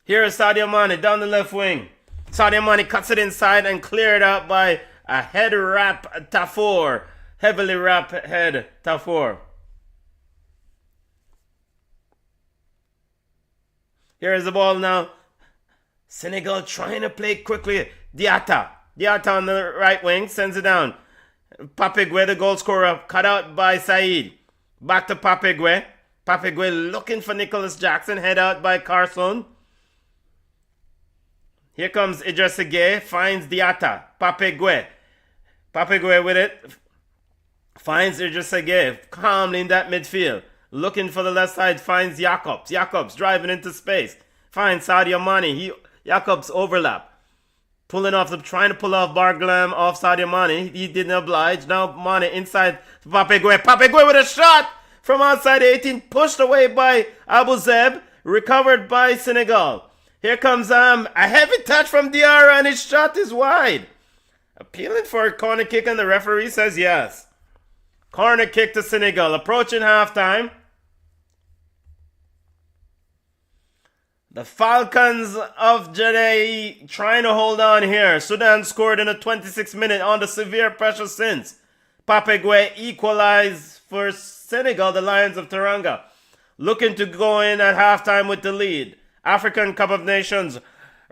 Here is Sadio Mane down the left wing. Sadio Mane cuts it inside and cleared out by a head wrap Tafour. Heavily wrapped head Tafour. Here is the ball now. Senegal trying to play quickly. Diatta on the right wing sends it down. Papegwe, the goal scorer, cut out by Said. Back to Papegwe. Papegwe looking for Nicholas Jackson. Head out by Carson. Here comes Idrissa Gueye, finds Diatta. Pape Gueye. Pape Gueye with it. Finds Idrissa Gueye calmly in that midfield. Looking for the left side, finds Jacobs. Jacobs driving into space. Finds Sadio Mane. Jacobs overlap. Trying to pull off Barglam off Sadio Mane. He didn't oblige. Now Mane inside Pape Gueye. Pape Gueye with a shot from outside 18. Pushed away by Abu Zeb. Recovered by Senegal. Here comes a heavy touch from Diarra and his shot is wide. Appealing for a corner kick and the referee says yes. Corner kick to Senegal. Approaching halftime. The Falcons of Jade trying to hold on here. Sudan scored in the 26th minute under severe pressure since. Pape Gueye equalized for Senegal, the Lions of Teranga. Looking to go in at halftime with the lead. African Cup of Nations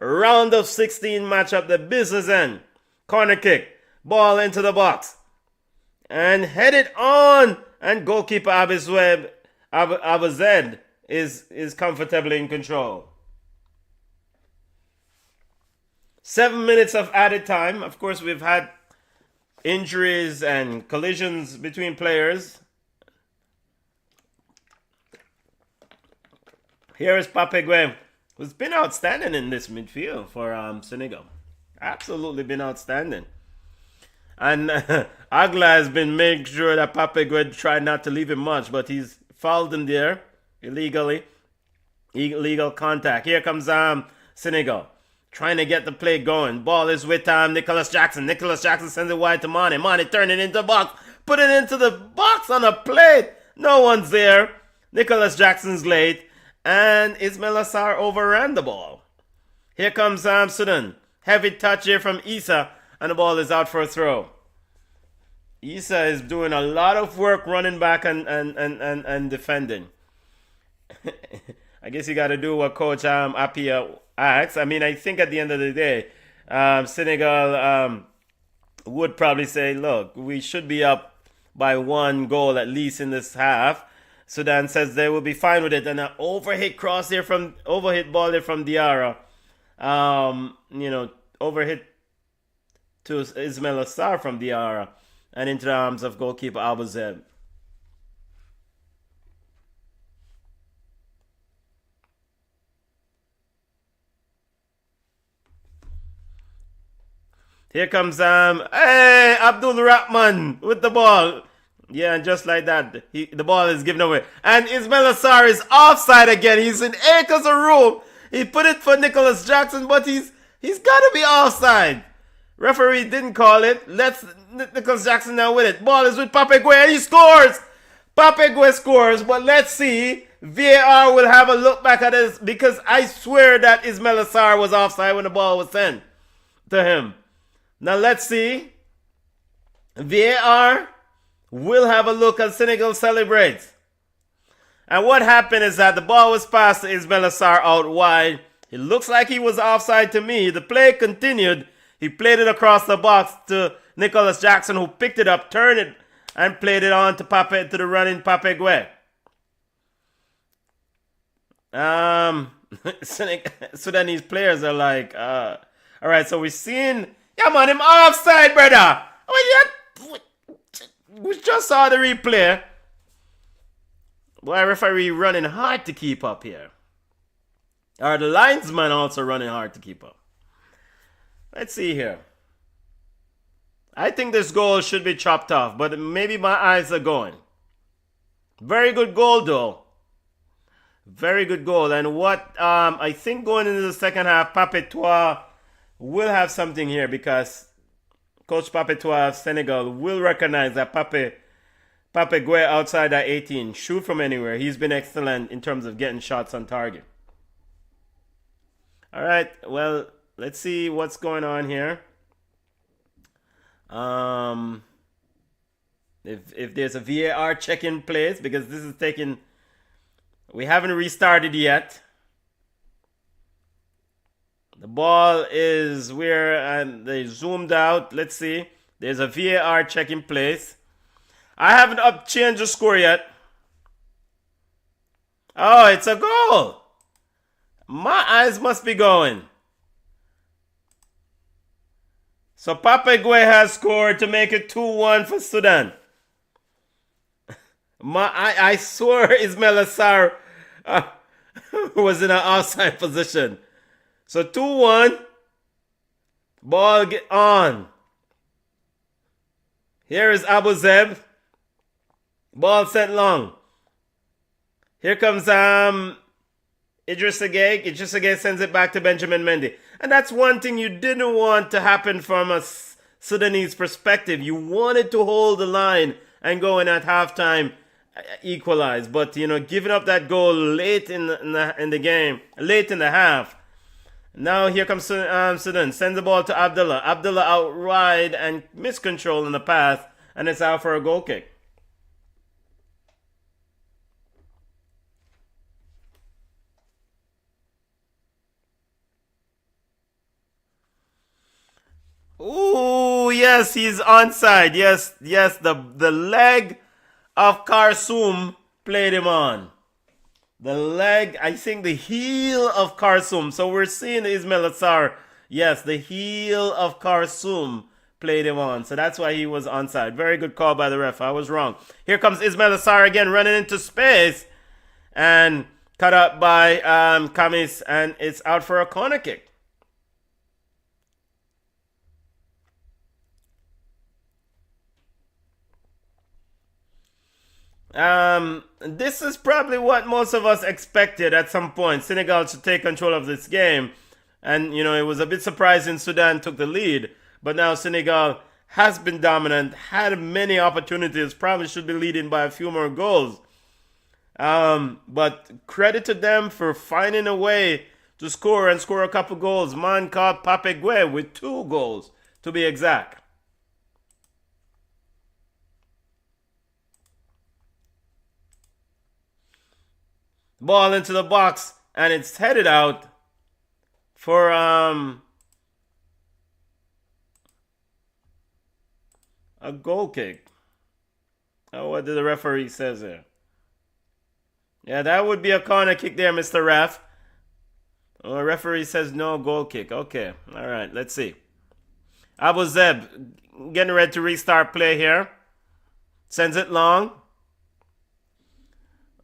round of 16 matchup, the business end. Corner kick. Ball into the box. And headed on. And goalkeeper Abu Zed is comfortably in control. 7 minutes of added time. Of course, we've had injuries and collisions between players. Here is Pape Gueye, who's been outstanding in this midfield for Senegal. Absolutely been outstanding. And Agla has been making sure that Pape Gueye tried not to leave him much, but he's fouled him there illegally. Illegal contact. Here comes Senegal. Trying to get the play going. Ball is with Nicholas Jackson. Nicholas Jackson sends it wide to Mane. Mane turning into the box. Put it into the box on a plate. No one's there. Nicholas Jackson's late. And Ismail Assar overran the ball. Here comes Sudan. Heavy touch here from Issa. And the ball is out for a throw. Issa is doing a lot of work running back and defending. I guess you got to do what Coach Apia asks. I mean, I think at the end of the day, Senegal would probably say, look, we should be up by 1 goal at least in this half. Sudan says they will be fine with it. And an overhit ball there from Diarra. Overhit to Ismail Assar from Diarra. And into the arms of goalkeeper Abu Zeb. Here comes Abdul Rahman with the ball. Yeah, and just like that, the ball is given away. And Ismail Assar is offside again. He's in acres of room. He put it for Nicholas Jackson, but he's got to be offside. Referee didn't call it. Let's Nicholas Jackson now with it. Ball is with Pape Gueye and he scores. Pape Gueye scores, but let's see. VAR will have a look back at this because I swear that Ismail Assar was offside when the ball was sent to him. Now let's see. VAR will have a look as Senegal celebrates. And what happened is that the ball was passed to Ismail Assar out wide. It looks like he was offside to me. The play continued. He played it across the box to Nicholas Jackson, who picked it up, turned it, and played it on to the running Pape Gueye. Sudanese players are like, all right, so we're seeing, yeah, man, him offside, brother. We just saw the replay. Boy, referee running hard to keep up here. Or the linesman also running hard to keep up. Let's see here. I think this goal should be chopped off, but maybe my eyes are going. Very good goal, though. Very good goal. And what I think going into the second half, Papetois will have something here because Coach Papetois of Senegal will recognize that Pape Gueye outside that 18, shoot from anywhere. He's been excellent in terms of getting shots on target. All right, well, let's see what's going on here. If there's a VAR check in place, because this is taking, we haven't restarted yet. The ball is where, and they zoomed out. Let's see. There's a VAR check in place. I haven't changed the score yet. Oh, it's a goal. My eyes must be going. So Pape Gueye has scored to make it 2-1 for Sudan. I swear Ismail Assar was in an offside position. So 2-1. Ball get on. Here is Abu Zeb. Ball sent long. Here comes Idris Gueye. Idris Gueye sends it back to Benjamin Mendy. And that's one thing you didn't want to happen from a Sudanese perspective. You wanted to hold the line and go in at halftime, equalize. But, you know, giving up that goal late in the game, late in the half. Now here comes Sudan. Sends the ball to Abdullah. Abdullah out wide and miscontrol in the path. And it's out for a goal kick. Ooh, yes, he's onside. Yes, the leg of Karsum played him on. The leg, I think the heel of Karsum. So we're seeing Ismail Assar. Yes, the heel of Karsum played him on. So that's why he was onside. Very good call by the ref. I was wrong. Here comes Ismail Assar again running into space. And cut up by Kamis. And it's out for a corner kick. This is probably what most of us expected at some point. Senegal should take control of this game. And, you know, it was a bit surprising Sudan took the lead. But now Senegal has been dominant, had many opportunities, probably should be leading by a few more goals. But credit to them for finding a way to score and score a couple goals. Man called Pape Gueye with 2 goals, to be exact. Ball into the box, and it's headed out for a goal kick. Oh, what did the referee says there? Yeah, that would be a corner kick there, Mr. Ref. Oh, the referee says no goal kick. Okay, all right, let's see. Abu Zeb getting ready to restart play here. Sends it long.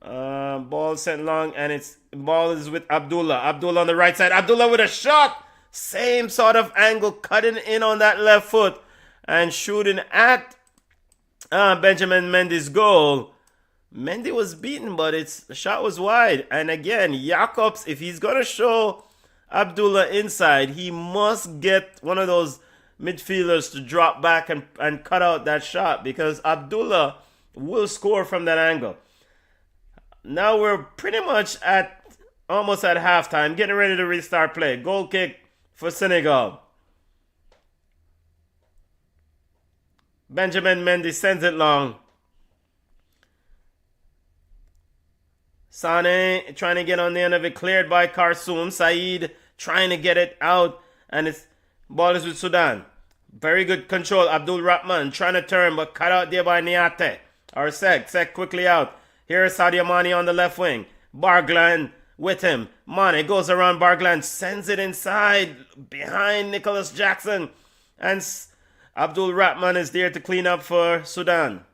Ball sent long, and ball is with Abdullah. Abdullah on the right side. Abdullah with a shot. Same sort of angle, cutting in on that left foot and shooting at Benjamin Mendy's goal. Mendy was beaten, but the shot was wide. And again, Jacobs, if he's gonna show Abdullah inside, he must get one of those midfielders to drop back and cut out that shot, because Abdullah will score from that angle. Now we're pretty much almost at halftime, getting ready to restart play. Goal kick for Senegal. Benjamin Mendy sends it long. Sane trying to get on the end of it, cleared by Karsum. Saeed trying to get it out, and it's ball is with Sudan. Very good control. Abdul Rahman trying to turn, but cut out there by Niate. Or Sek quickly out. Here is Sadio Mane on the left wing. Bargland with him. Mane goes around Bargland, sends it inside behind Nicholas Jackson. And Abdul Rahman is there to clean up for Sudan.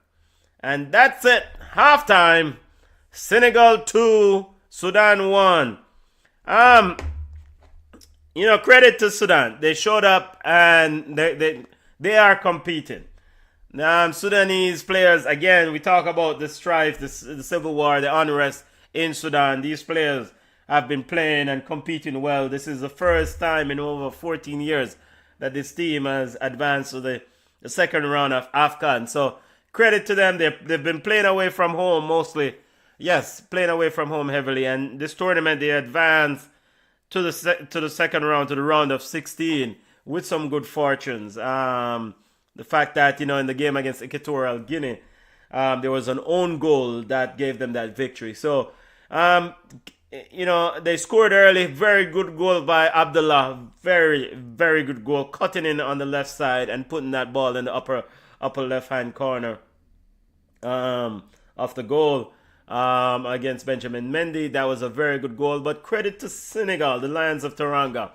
And that's it. Halftime. Senegal 2, Sudan 1. Credit to Sudan. They showed up and they are competing. Sudanese players, again, we talk about the strife, the civil war, the unrest in Sudan. These players have been playing and competing well. This is the first time in over 14 years that this team has advanced to the second round of AFCON. So credit to them. They've been playing away from home mostly. Yes, playing away from home heavily. And this tournament, they advanced to the second round, to the round of 16 with some good fortunes. The fact that, in the game against Equatorial Guinea, there was an own goal that gave them that victory. So, they scored early. Very good goal by Abdullah. Very, very good goal. Cutting in on the left side and putting that ball in the upper left-hand corner of the goal against Benjamin Mendy. That was a very good goal. But credit to Senegal, the Lions of Teranga,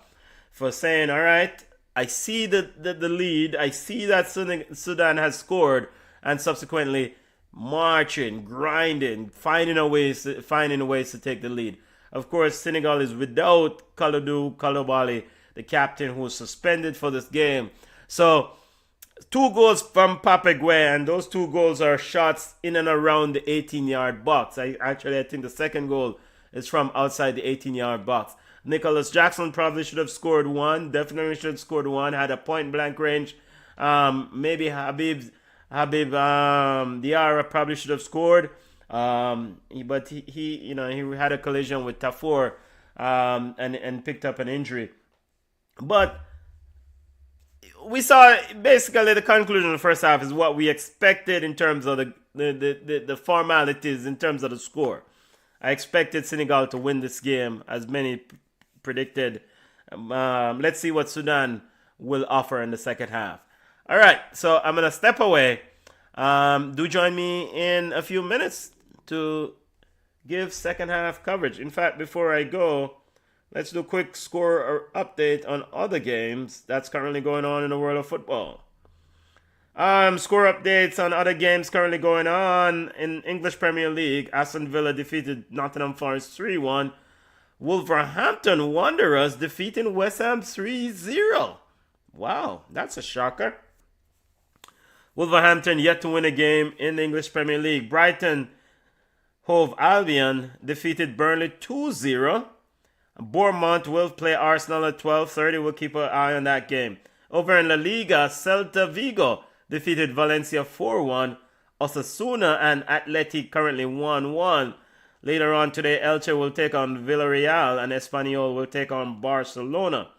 for saying, all right, I see the lead. I see that Sudan has scored, and subsequently marching, grinding, finding ways to take the lead. Of course, Senegal is without Kalidou Koulibaly, the captain, who was suspended for this game. So 2 goals from Papegwe, and those 2 goals are shots in and around the 18-yard box. I think the second goal is from outside the 18-yard box. Nicholas Jackson probably should have scored one. Definitely should have scored one. Had a point blank range. Maybe Habib Diarra probably should have scored. But he had a collision with Tafour, and picked up an injury. But we saw basically the conclusion of the first half is what we expected in terms of the formalities in terms of the score. I expected Senegal to win this game, as many predicted. Let's see what Sudan will offer in the second half. All right, so I'm going to step away. Do join me in a few minutes to give second half coverage. In fact, before I go, let's do a quick score or update on other games that's currently going on in the world of football. Score updates on other games currently going on in English Premier League. Aston Villa defeated Nottingham Forest 3-1. Wolverhampton Wanderers defeating West Ham 3-0. Wow, that's a shocker. Wolverhampton yet to win a game in the English Premier League. Brighton Hove Albion defeated Burnley 2-0. Bournemouth will play Arsenal at 12:30. We'll keep an eye on that game. Over in La Liga, Celta Vigo defeated Valencia 4-1. Osasuna and Athletic currently 1-1. Later on today, Elche will take on Villarreal and Espanyol will take on Barcelona.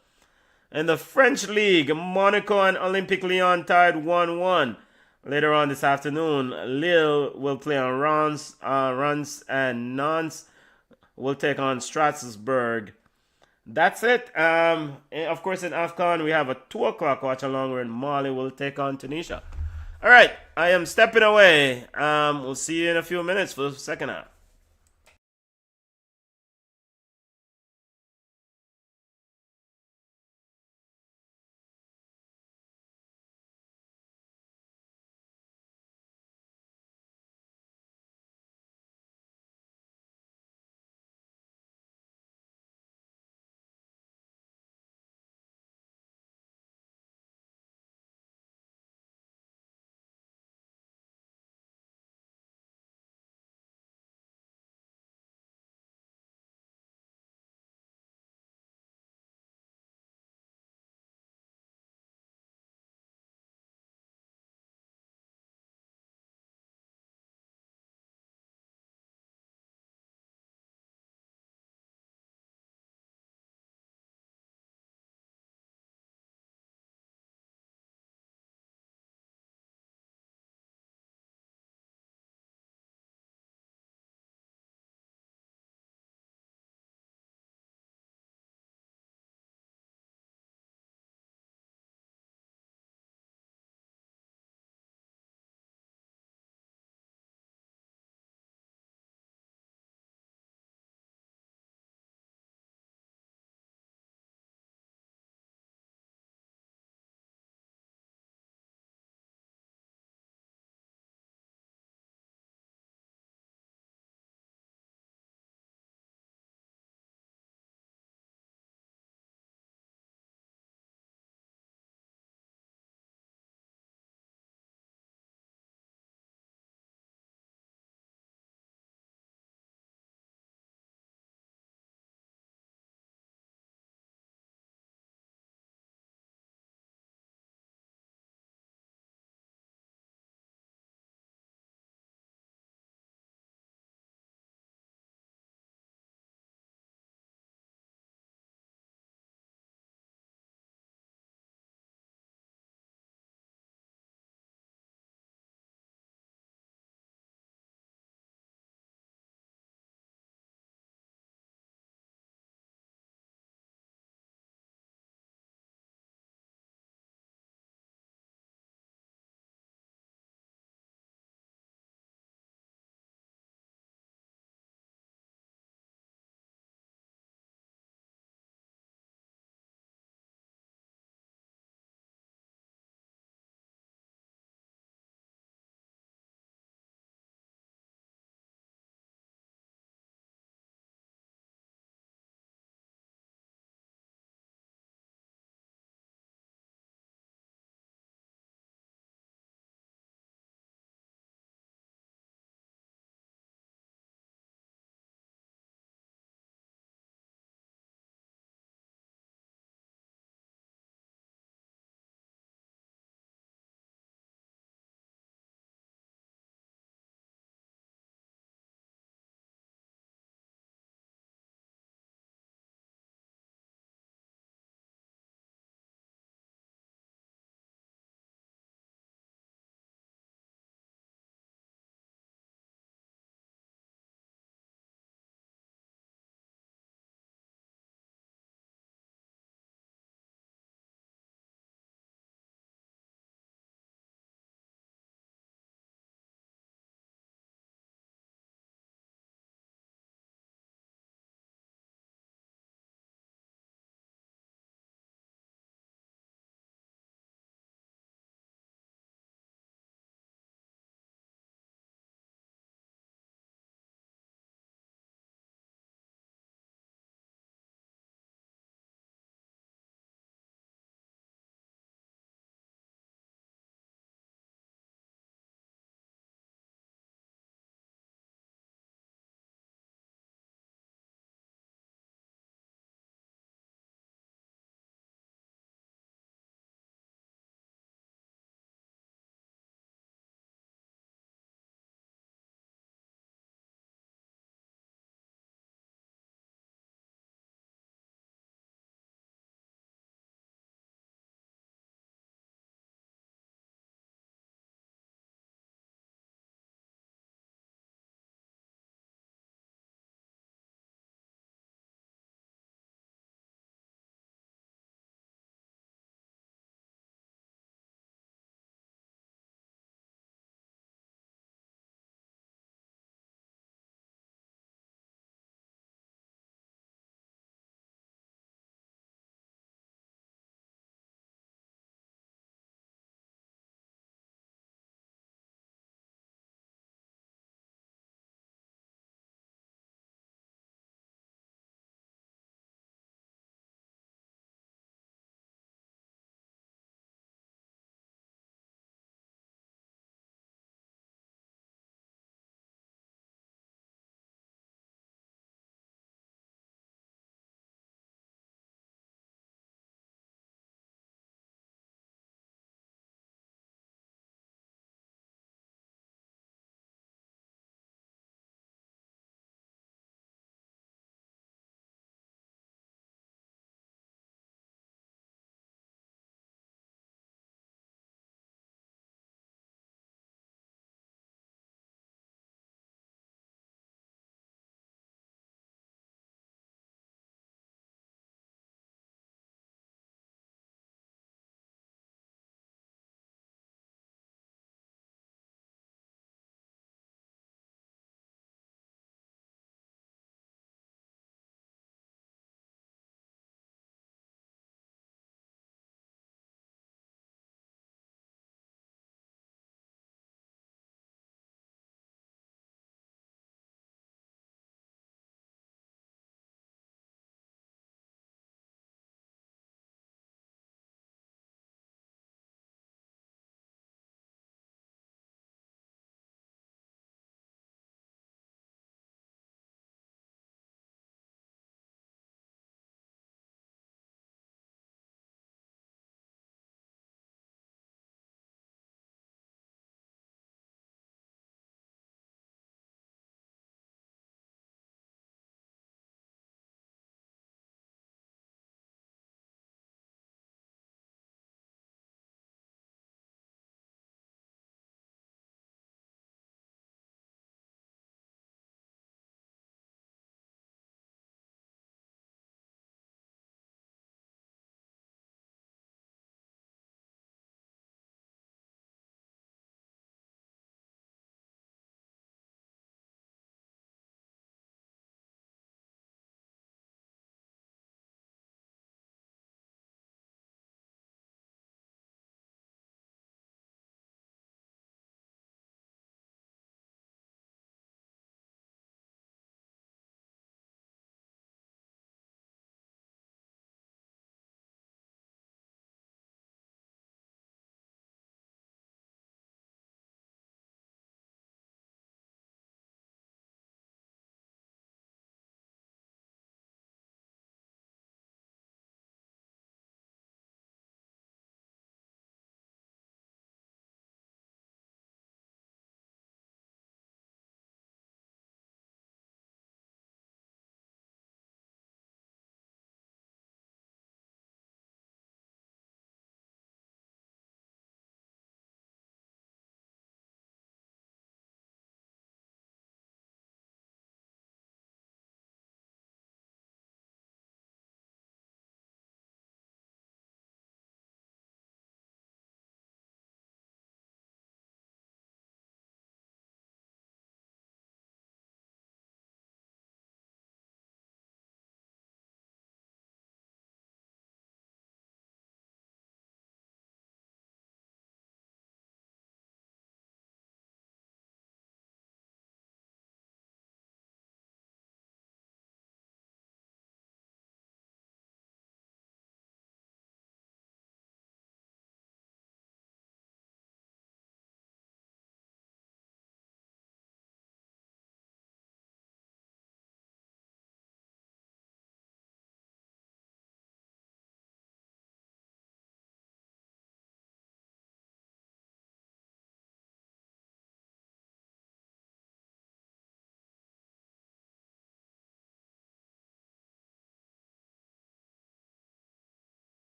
In the French League, Monaco and Olympique Lyon tied 1-1. Later on this afternoon, Lille will play on Reims and Nantes will take on Strasbourg. That's it. Of course, in AFCON, we have a 2 o'clock watch along where Mali will take on Tunisia. All right, I am stepping away. We'll see you in a few minutes for the second half.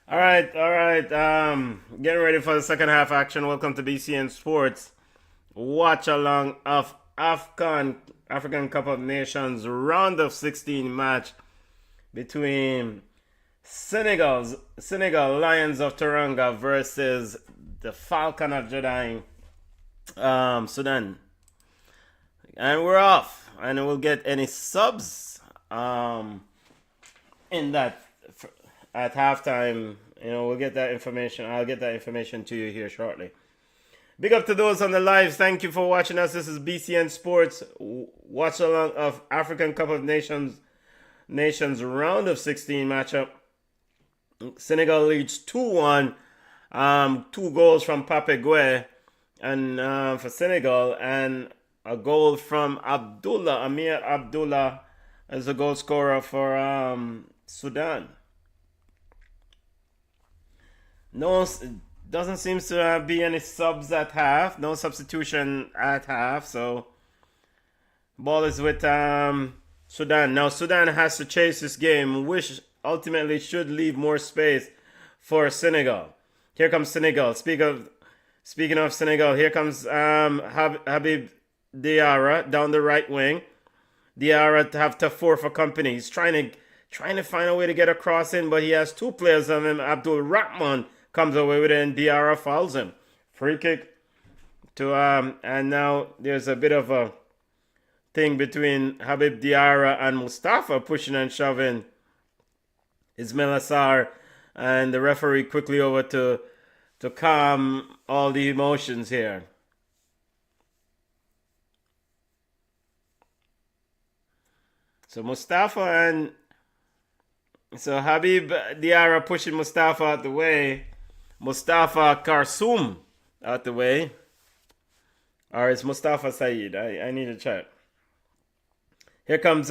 All right, all right. Getting ready for the second half action. Welcome to BCN Sports. Watch along of AFCON, African Cup of Nations round of 16 match between Senegal Lions of Teranga versus the Falcon of Jadine, Sudan. And we're off. And we'll get any subs in that at halftime. We'll get that information. I'll get that information to you here shortly. Big up to those on the lives. Thank you for watching us. This is BCN Sports. Watch along of African Cup of Nations round of 16 matchup. Senegal leads 2-1. 2 goals from Pape Gueye and for Senegal, and a goal from Amir Abdullah as a goal scorer for Sudan. No, doesn't seem to be any subs at half. No substitution at half. So ball is with Sudan. Now Sudan has to chase this game, which ultimately should leave more space for Senegal. Here comes Senegal. Speaking of Senegal, here comes Habib Diarra down the right wing. Diarra to have to four for company. He's trying to find a way to get across in, but he has 2 players on him. Abdul Rahman comes away with it, and Diarra fouls him. Free kick to and now there's a bit of a thing between Habib Diarra and Mustafa, pushing and shoving Ismail Assar, and the referee quickly over to calm all the emotions here. So Habib Diarra pushing Mustafa out the way. Mustafa Karsoum out the way. Or it's Mustafa Saeed. I need to check. Here comes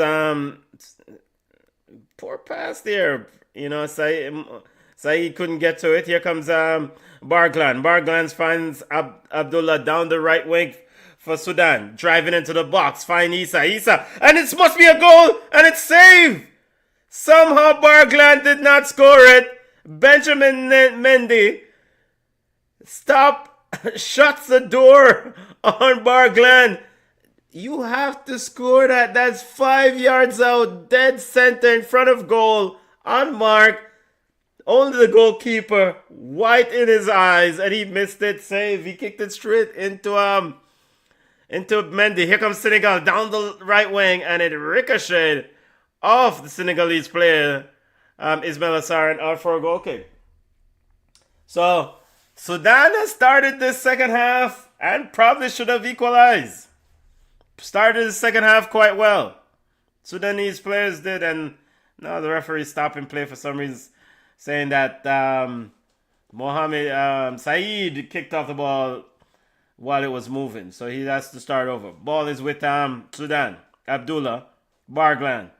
poor pass there. Saeed couldn't get to it. Here comes Barglan. Barglan finds Abdullah down the right wing for Sudan. Driving into the box. Find Issa. And it must be a goal. And it's saved. Somehow Barglan did not score it. Benjamin Mendy shuts the door on Barglan. You have to score that. That's 5 yards out. Dead center in front of goal. Unmarked. Only the goalkeeper, white in his eyes, and he missed it. Save. He kicked it straight into Mendy. Here comes Senegal down the right wing, and it ricocheted off the Senegalese player, Ismail Assar, and out for a goal kick. So Sudan has started this second half and probably should have equalized. Started the second half quite well. Sudanese players did, and now the referee stopping play for some reason, saying that Mohamed Saeed kicked off the ball while it was moving. So he has to start over. Ball is with Sudan. Abdullah. Barglan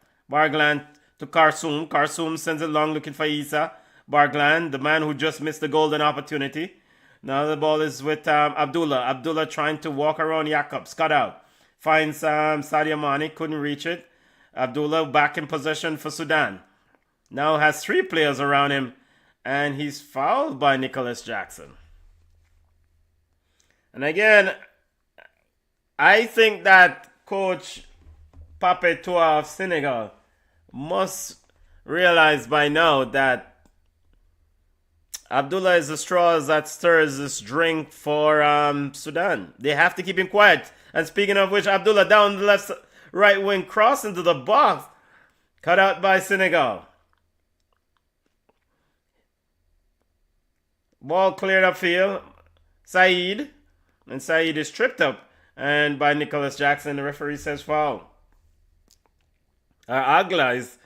to Karsoum. Karsoum sends it long looking for Issa. Barglan, the man who just missed the golden opportunity. Now the ball is with Abdullah. Abdullah trying to walk around Jakobs. Cut out. Finds Sadio Mane. Couldn't reach it. Abdullah back in possession for Sudan. Now has 3 players around him, and he's fouled by Nicholas Jackson. And again, I think that coach Pape Toua of Senegal must realize by now that Abdullah is the straw that stirs this drink for Sudan. They have to keep him quiet. And speaking of which, Abdullah down the right wing, cross into the box, cut out by Senegal. Ball cleared upfield. Saeed. And Saeed is tripped up. And by Nicholas Jackson, the referee says foul. Agla is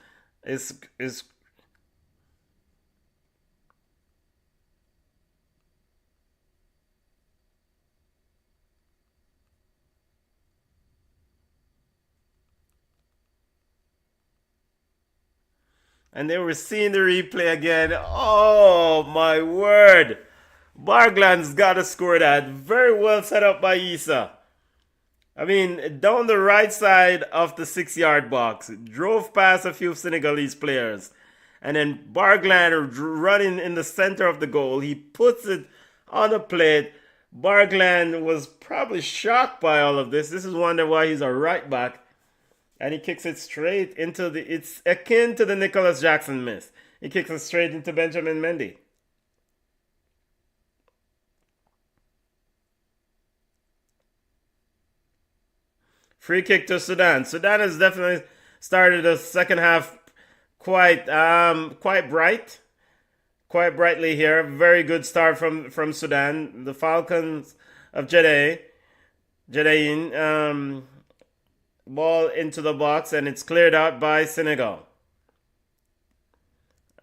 and they were seeing the replay again. Oh my word. Barglan's got to score that. Very well set up by Issa. I mean, down the right side of the 6-yard box. Drove past a few Senegalese players. And then Bargland running in the center of the goal. He puts it on a plate. Bargland was probably shocked by all of this. This is wonder why he's a right back. And he kicks it straight into the... It's akin to the Nicholas Jackson miss. He kicks it straight into Benjamin Mendy. Free kick to Sudan. Sudan has definitely started the second half quite brightly here. Very good start from Sudan. The Falcons of Jedein, ball into the box, and it's cleared out by Senegal.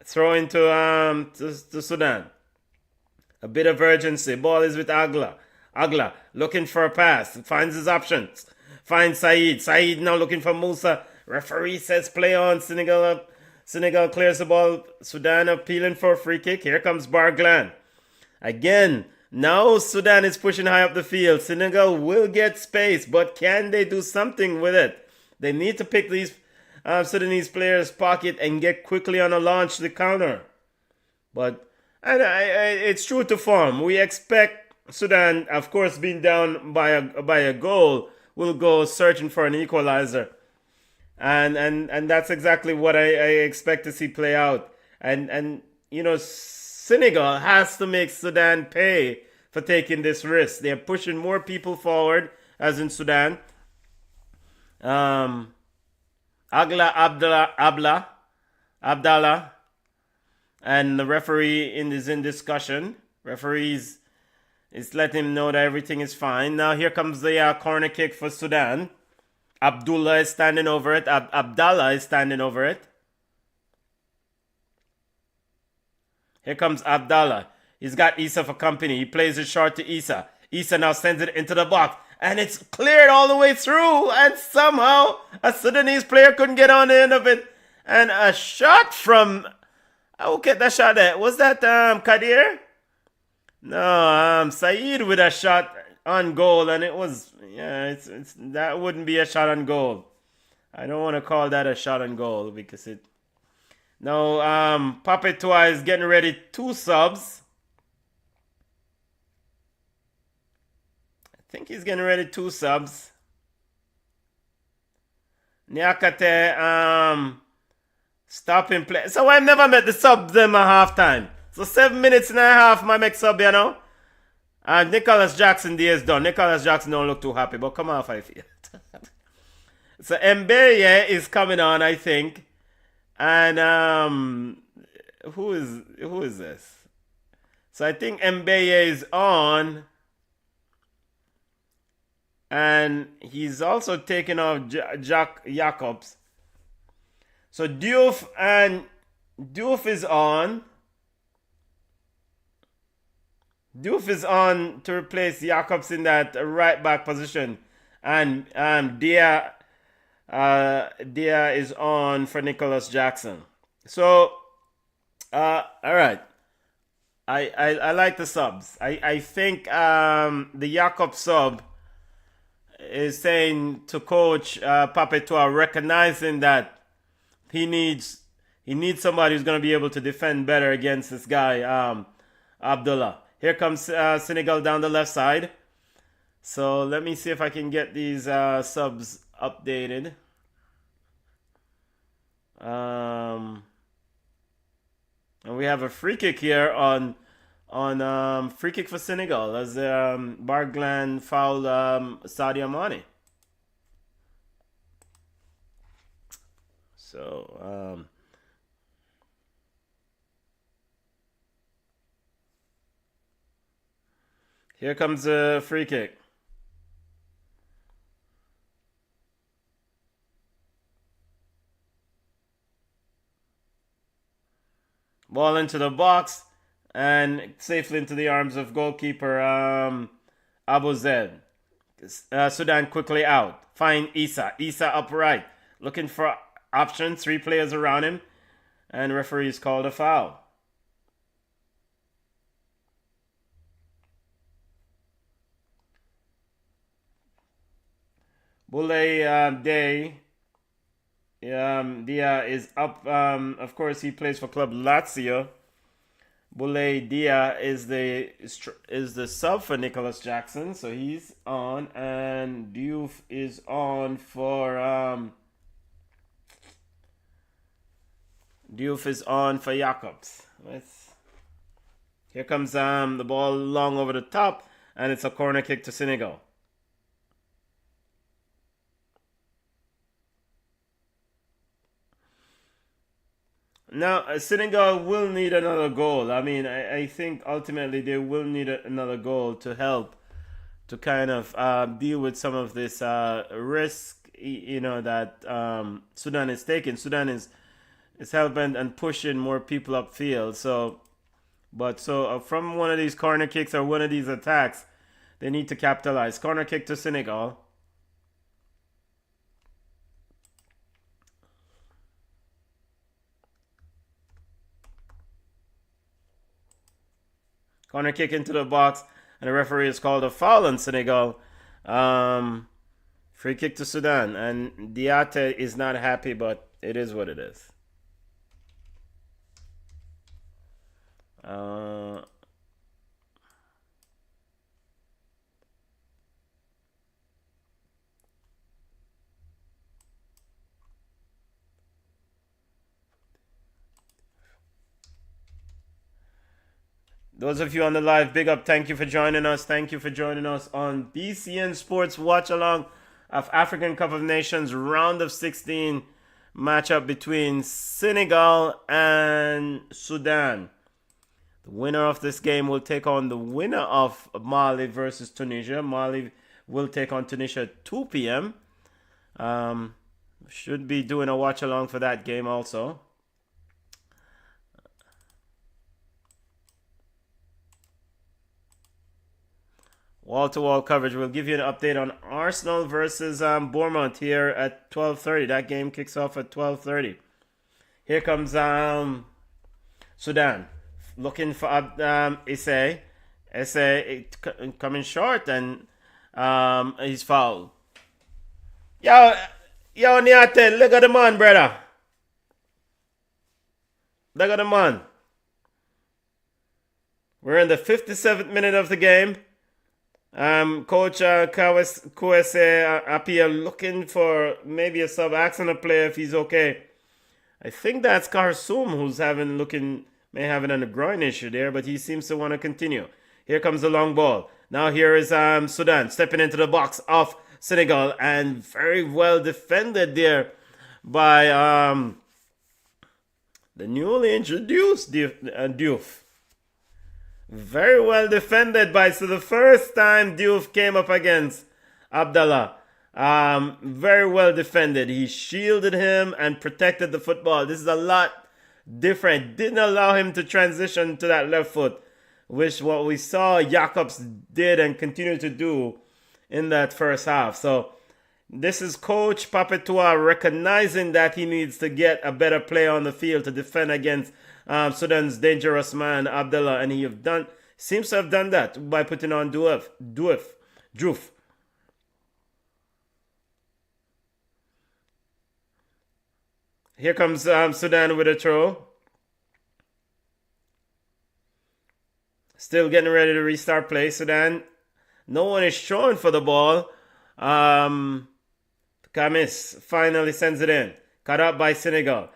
Throw into to Sudan. A bit of urgency. Ball is with Agla. Agla looking for a pass. Finds his options. Finds Saeed. Saeed now looking for Musa. Referee says play on. Senegal clears the ball. Sudan appealing for a free kick. Here comes Barglan. Again, now Sudan is pushing high up the field. Senegal will get space, but can they do something with it? They need to pick these Sudanese players' pocket and get quickly on a launch to the counter. But it's true to form. We expect Sudan, of course, being down by a goal, will go searching for an equalizer. And that's exactly what I expect to see play out. And you know, Senegal has to make Sudan pay for taking this risk. They're pushing more people forward, as in Sudan. Agla Abdallah, and the referee is in discussion. Referees is letting him know that everything is fine. Now here comes the corner kick for Sudan. Abdullah is standing over it. Abdallah is standing over it. Here comes Abdallah. He's got Issa for company. He plays it short to Issa. Issa now sends it into the box. And it's cleared all the way through. And somehow a Sudanese player couldn't get on the end of it. And a shot from... Who get that shot there? Was that Kadir? No, Saeed with a shot on goal. And it was... Yeah, it's that wouldn't be a shot on goal. I don't want to call that a shot on goal because it... No, Papetua is getting ready 2 subs. I think he's getting ready 2 subs. Nyakate, stopping play. So I've never met the subs them at halftime. So 7 minutes and a half, my make sub, you know. And Nicholas Jackson day is done. Nicholas Jackson don't look too happy, but come off, I feel. So Mbeye is coming on, I think. And who is this? So I think Mbeye is on. And he's also taking off Jack Jacobs. So Diouf is on. Diouf is on to replace Jacobs in that right back position. And Dia is on for Nicholas Jackson. So, all right. I like the subs. I think the Jacobs sub is saying to coach Papetua, recognizing that he needs somebody who's going to be able to defend better against this guy, Abdullah. Here comes Senegal down the left side. So let me see if I can get these subs updated. And we have a free kick here on free kick for Senegal as Barglan fouled Sadio Mane. So here comes a free kick. Ball into the box and safely into the arms of goalkeeper Abu Zaid. Sudan quickly out. Find Issa. Issa upright. Looking for options. 3 players around him. And referees called a foul. Boulay Day Dia is up. Of course, he plays for Club Lazio. Boulaye Dia is the sub for Nicholas Jackson, so he's on, and Diouf is on for Jacobs. Here comes the ball long over the top, and it's a corner kick to Senegal. Now, Senegal will need another goal. I mean, I think ultimately they will need another goal to help to kind of deal with some of this risk, that Sudan is taking. Sudan is helping and pushing more people upfield. So from one of these corner kicks or one of these attacks, they need to capitalize. Corner kick to Senegal. Corner kick into the box, and the referee has called a foul on Senegal. Free kick to Sudan, and Diatte is not happy, but it is what it is. Those of you on the live, big up. Thank you for joining us. Thank you for joining us on BCN Sports Watch Along of African Cup of Nations round of 16 matchup between Senegal and Sudan. The winner of this game will take on the winner of Mali versus Tunisia. Mali will take on Tunisia at 2 p.m. Should be doing a watch along for that game also. Wall-to-wall coverage. We'll give you an update on Arsenal versus Bournemouth here at 12:30. That game kicks off at 12:30. Here comes Sudan looking for Isse. Isse coming short, and he's fouled. Yo, Niate, look at the man, brother. Look at the man. We're in the 57th minute of the game. Coach Kwese appear looking for maybe a sub action player if he's okay. I think that's Karsum who's may have a groin issue there, but he seems to want to continue. Here comes the long ball. Now here is Sudan stepping into the box of Senegal, and very well defended there by the newly introduced Diouf. Very well defended so the first time Diouf came up against Abdallah. Very well defended. He shielded him and protected the football. This is a lot different. Didn't allow him to transition to that left foot, which what we saw Jacobs did and continued to do in that first half. So this is Coach Papetois recognizing that he needs to get a better play on the field to defend against Sudan's dangerous man Abdallah, and he seems to have done that by putting on Diouf. Here comes Sudan with a throw. Still getting ready to restart play. Sudan, no one is showing for the ball. Kamis finally sends it in. Cut up by Senegal.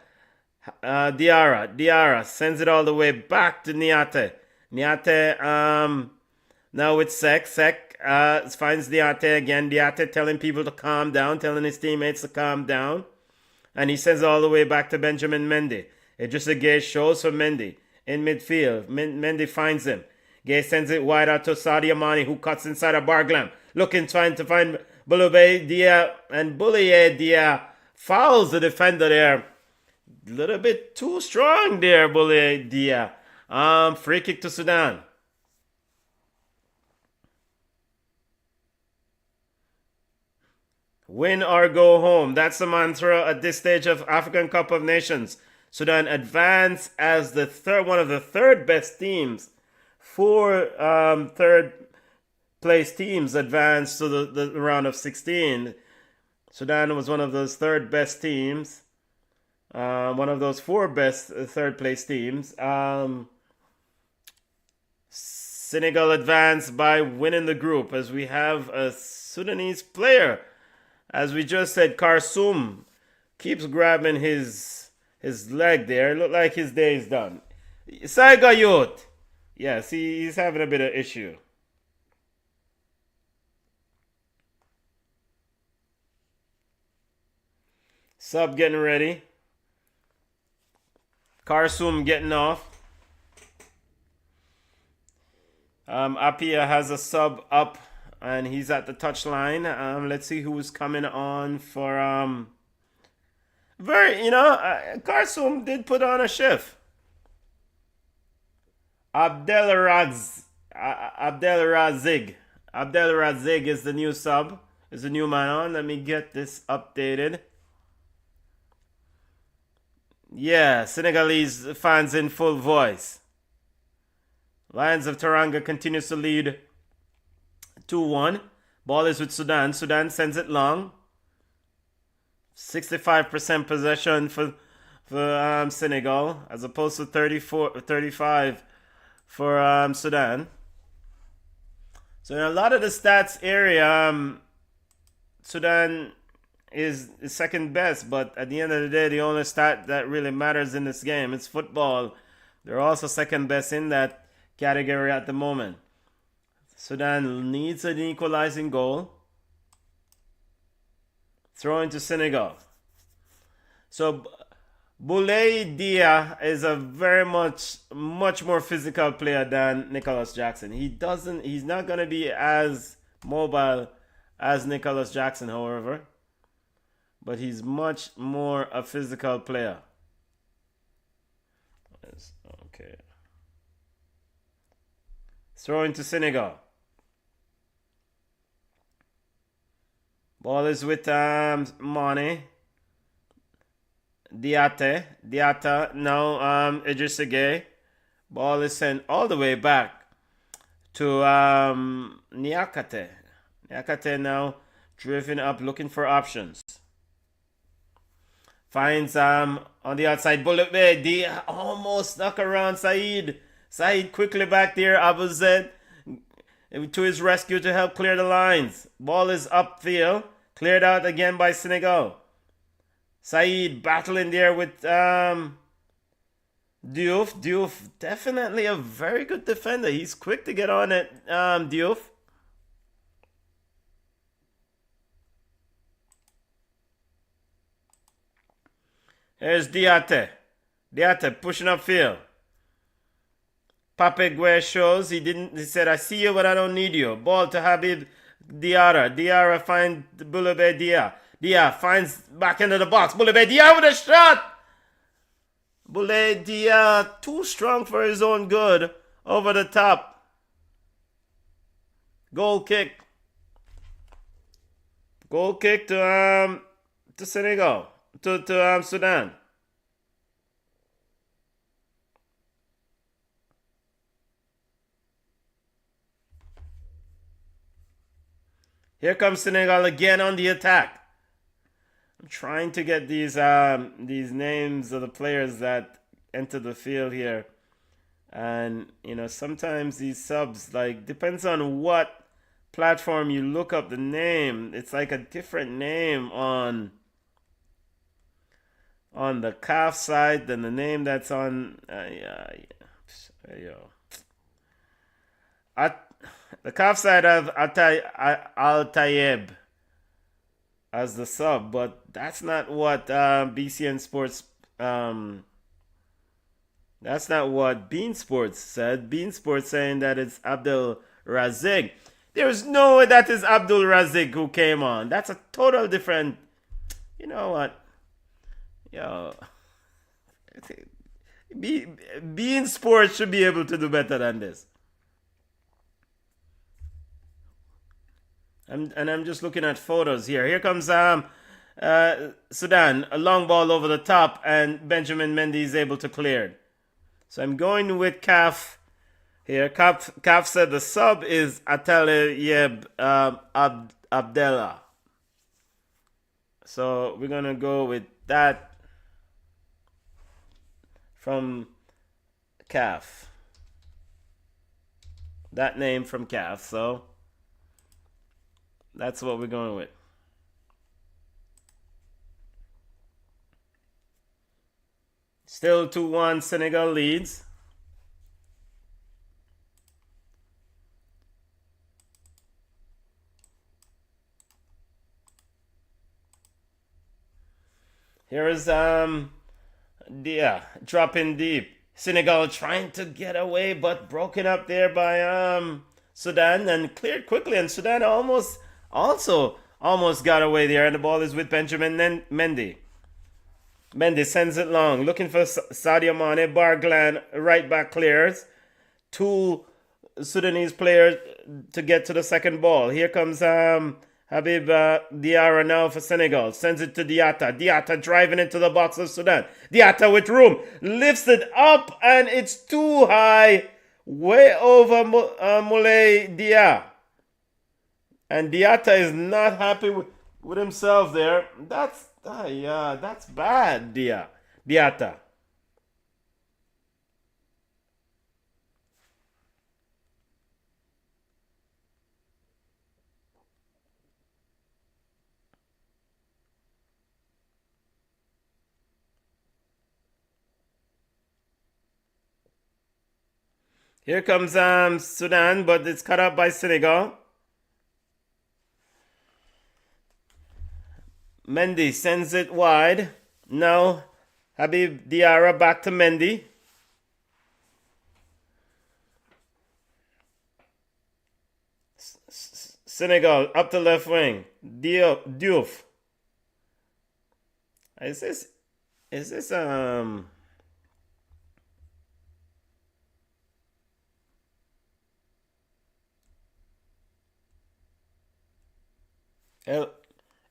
Diarra sends it all the way back to Niate. Niate now with Sek. Sek finds Diate again. Diate telling people to calm down, telling his teammates to calm down. And he sends it all the way back to Benjamin Mendy. Idrissa Gueye shows for Mendy in midfield. Mendy finds him. Gueye sends it wide out to Sadio Mane, who cuts inside a Barglam. Trying to find Boulaye Dia, and Boulaye Dia fouls the defender there. A little bit too strong there, Boulaye Dia. Free kick to Sudan. Win or go home. That's the mantra at this stage of African Cup of Nations. Sudan advance as one of the third best teams. 4 third place teams advanced to the round of 16. Sudan was one of those third best teams. one of those four best third place teams. Senegal advanced by winning the group as we have a Sudanese player. As we just said, Karsoum keeps grabbing his leg there. Look like his day is done. Saiga Youth. Yes, he's having a bit of issue. Sub getting ready. Karsoum getting off. Apia has a sub up and he's at the touchline. Let's see who's coming on for Karsoum did put on a shift. Abdelrazig is the new sub. Is the new man on. Let me get this updated. Yeah, Senegalese fans in full voice. Lions of Teranga continues to lead 2-1. Ball is with Sudan. Sudan sends it long. 65% possession for Senegal as opposed to 35 for Sudan. So in a lot of the stats area, Sudan is second best, but at the end of the day, the only stat that really matters in this game is football. They're also second best in that category at the moment. Sudan needs an equalizing goal. Throw into Senegal. So Boulaye Dia is a very much more physical player than Nicholas Jackson. He's not going to be as mobile as Nicholas Jackson, however, but he's much more a physical player. Okay. Throw into Senegal. Ball is with Mane. Diata. Now Idris Gueye. Ball is sent all the way back to Niakate. Niakate now driven up looking for options. Finds on the outside bullet. Dia almost stuck around Said. Said quickly back there. Abu Zed to his rescue to help clear the lines. Ball is upfield. Cleared out again by Senegal. Said battling there with Diouf. Diouf definitely a very good defender. He's quick to get on it, Diouf. Here's Diate. Diate pushing upfield. Pape Gueye shows he said, I see you, but I don't need you. Ball to Habib Diarra. Diarra finds Boulaye Dia. Dia finds back into the box. Boulaye Dia with a shot. Boulaye Dia too strong for his own good. Over the top. Goal kick. Goal kick to Senegal. To Sudan. Here comes Senegal again on the attack. I'm trying to get these names of the players that enter the field here. And, sometimes these subs, depends on what platform you look up the name. It's like a different name on the CAF side than the name that's on... The CAF side of Al Tayeb as the sub, but that's not what BCN Sports. That's not what Bean Sports said. Bean Sports saying that it's Abdul Razik. There's no way that is Abdul Razik who came on. That's a total different. You know what? Yo, Bean Sports should be able to do better than this. I'm just looking at photos here. Here comes Sudan. A long ball over the top, and Benjamin Mendy is able to clear it. So I'm going with CAF here. CAF said the sub is Ataleyeb Abdallah. So we're going to go with that. from CAF. That name from CAF. So that's what we're going with. Still 2-1 Senegal leads. Here is dropping deep. Senegal trying to get away, but broken up there by Sudan and cleared quickly. And Sudan almost got away there. And the ball is with Benjamin Mendy. Mendy sends it long, looking for Sadio Mane. Barglan right back clears. 2 Sudanese players to get to the second ball. Here comes Habib Diarra now for Senegal. Sends it to Diatta. Diatta driving into the box of Sudan. Diatta with room. Lifts it up and it's too high. Way over Moulay Dia. And Diatta is not happy with himself there. That's bad, Diatta. Here comes Sudan, but it's cut up by Senegal. Mendy sends it wide. Now Habib Diarra back to Mendy. Senegal up the left wing. Diouf. Is this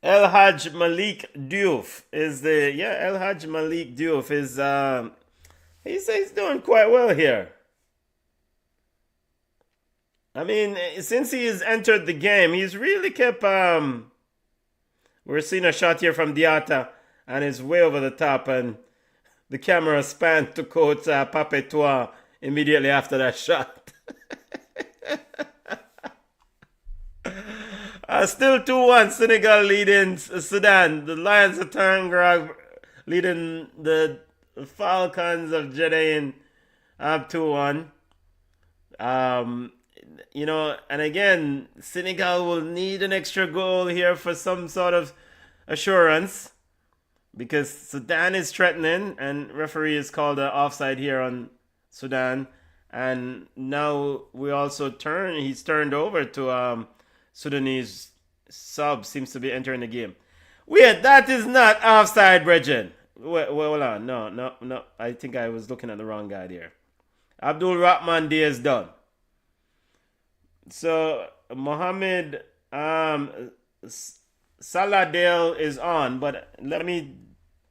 El Hadj Malik Diouf is El Hadj Malik Diouf is he's doing quite well here. I mean, since he has entered the game, he's really kept we're seeing a shot here from Diatta and it's way over the top, and the camera spanned to coach Papetois immediately after that shot. Still 2-1, Senegal leading Sudan. The Lions of Tangrag leading the Falcons of Jeddah up 2-1. And again, Senegal will need an extra goal here for some sort of assurance, because Sudan is threatening, and referee has called an offside here on Sudan. And now he's turned over to Sudanese sub seems to be entering the game. Wait, that is not offside, Bridget. Wait, hold on. No. I think I was looking at the wrong guy there. Abdul Rahman Day is done. So Mohammed Saladel is on, but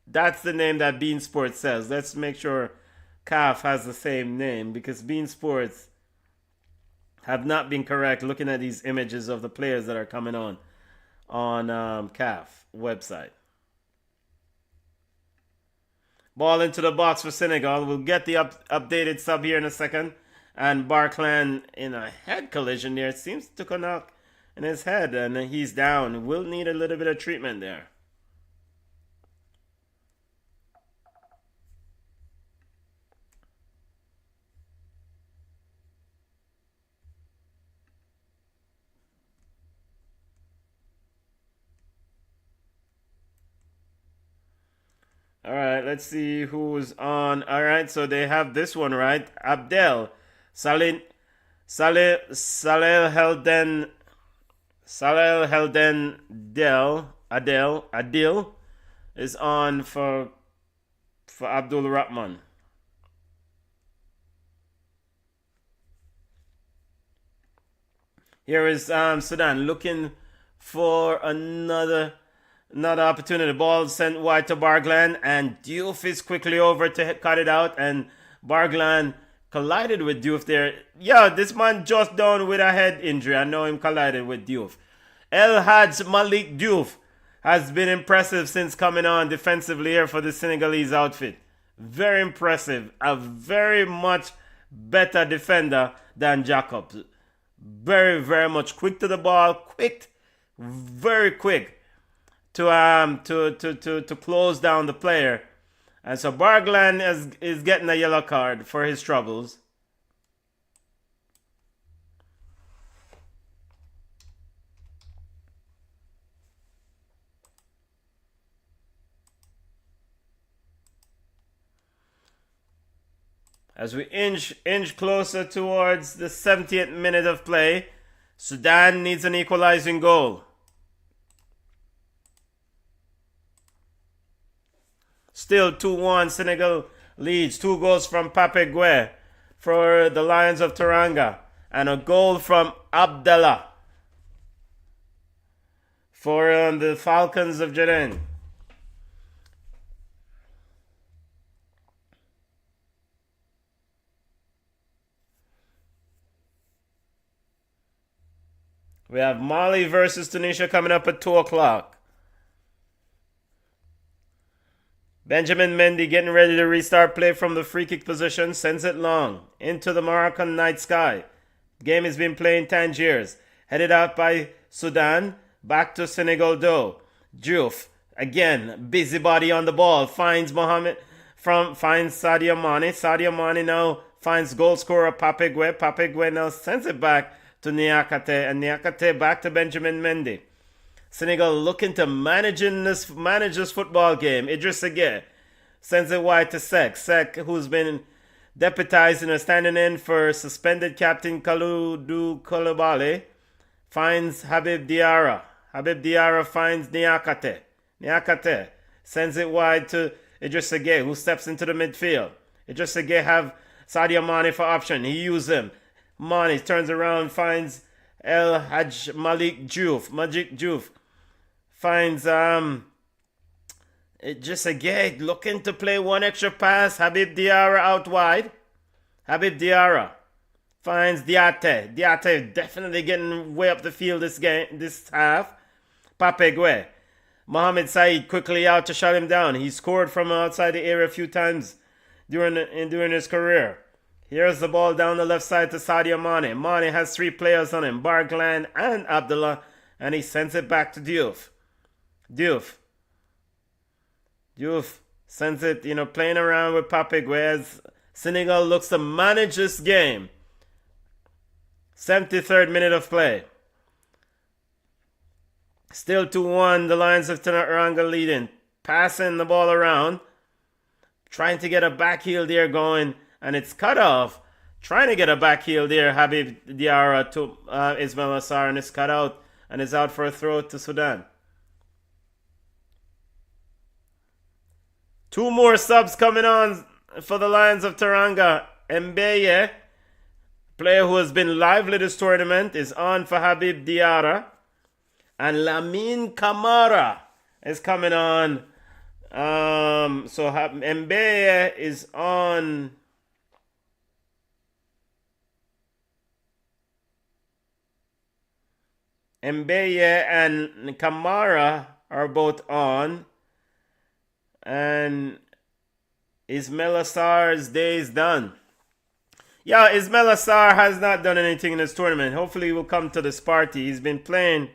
that's the name that BCN Sports says. Let's make sure CAF has the same name, because BCN Sports have not been correct looking at these images of the players that are coming on CAF website. Ball into the box for Senegal. We'll get the updated sub here in a second. And Barklan in a head collision there. It seems to knock in his head, and he's down. Will need a little bit of treatment there. All right, let's see who's on. All right, so they have this one right. Abdel Saleh Helden Adil is on for Abdul Rahman. Here is Sudan looking for another opportunity. Ball sent wide to Barglan, and Diouf is quickly over to cut it out, and Barglan collided with Diouf there. Yeah, this man just down with a head injury. I know him collided with Diouf. El Hadj Malik Diouf has been impressive since coming on defensively here for the Senegalese outfit. Very impressive. A very much better defender than Jacobs. Very, very much quick to the ball. Quick. Very quick to close down the player. And so Bargland is getting a yellow card for his troubles. As we inch closer towards the 70th minute of play, Sudan needs an equalizing goal. Still 2-1, Senegal leads. 2 goals from Pape Gueye for the Lions of Teranga. And a goal from Abdallah for the Falcons of Jeden. We have Mali versus Tunisia coming up at 2 o'clock. Benjamin Mendy getting ready to restart play from the free kick position. Sends it long into the Moroccan night sky. Game has been played in Tangiers. Headed out by Sudan. Back to Senegal though. Diouf again. Busybody on the ball. Finds finds Sadio Mane. Sadio Mane now finds goal scorer Pape Gueye. Pape Gueye now sends it back to Niakate, and Niakate back to Benjamin Mendy. Senegal looking to manage this football game. Idrissa Gueye sends it wide to Sek. Sek, who's been deputized and standing in for suspended captain Kalidou Koulibaly, finds Habib Diarra. Habib Diarra finds Niakate. Niakate sends it wide to Idrissa Gueye, who steps into the midfield. Idrissa Gueye have Sadio Mane for option. He uses him. Mane turns around, finds El Haj Malik Diouf. Magic Diouf finds Idrissa Gueye looking to play one extra pass. Habib Diarra out wide. Habib Diarra finds Diaté. Diaté definitely getting way up the field this half. Pape Gueye. Mohamed Said quickly out to shut him down. He scored from outside the area a few times during his career. Here's the ball down the left side to Sadio Mane. Mane has 3 players on him, Bargland and Abdallah, and he sends it back to Diouf. Diouf sends it, playing around with Pape Gueye as Senegal looks to manage this game. 73rd minute of play. Still 2-1, the Lions of Teranga leading. Passing the ball around. Trying to get a back heel there going. And it's cut off. Trying to get a back heel there, Habib Diarra to Ismail Assar, and it's cut out and is out for a throw to Sudan. 2 more subs coming on for the Lions of Teranga. Mbeye, player who has been lively this tournament, is on for Habib Diarra. And Lamine Camara is coming on. So Mbeye is on. Mbeye and Kamara are both on. And Ismail Assar's day is done. Yeah, Ismail Assar has not done anything in this tournament. Hopefully he will come to this party. He's been playing.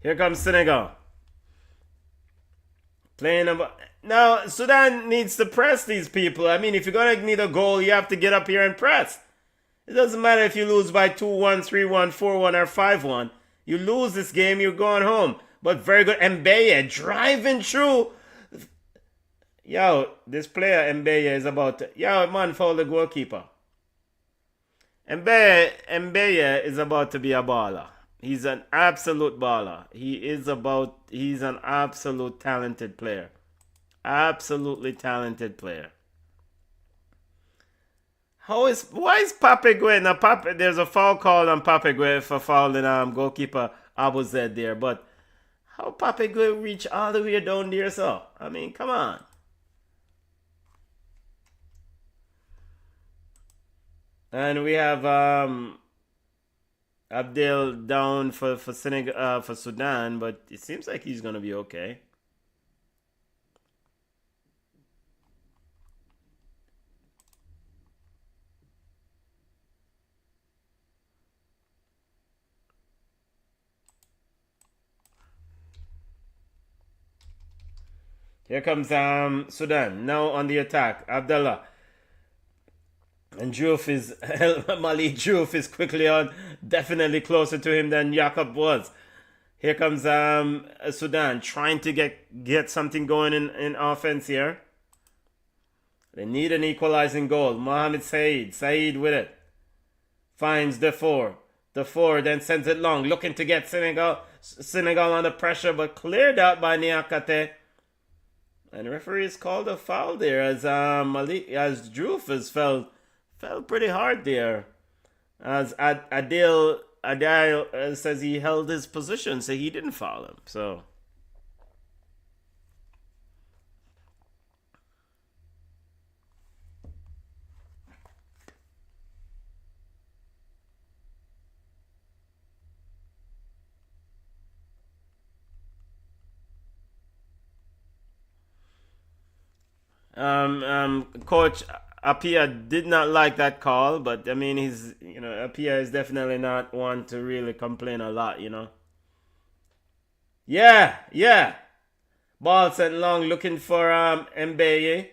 Here comes Senegal. Playing about. Now, Sudan needs to press these people. I mean, if you're going to need a goal, you have to get up here and press. It doesn't matter if you lose by 2-1, 3-1, 4-1, or 5-1. You lose this game, you're going home. But very good. Mbeye driving through. Yo, this player Mbeye is about to. Yo, man, foul the goalkeeper. Mbeye is about to be a baller. He's an absolute baller. He's an absolute talented player. Absolutely talented player. Why is Papegwe now? There's a foul call on Papegwe for fouling goalkeeper Abu Zed there, but how Papegwe reach all the way down there? So I mean, come on. And we have Abdel down for Senegal for Sudan, but it seems like he's gonna be okay. Here comes Sudan now on the attack. Abdallah and Diouf is Malik Diouf is quickly on, definitely closer to him than Jakob was. Here comes Sudan trying to get something going in offense here. They need an equalizing goal. Mohamed Said with it. Finds Defour. Defour then sends it long, looking to get Senegal under pressure, but cleared out by Niakate. And the referee has called a foul there as Diouf has fell pretty hard there. As Adil says he held his position, so he didn't foul him. So Coach Apia did not like that call, but I mean, Apia is definitely not one to really complain a lot, Yeah. Ball sent long, looking for Mbeye.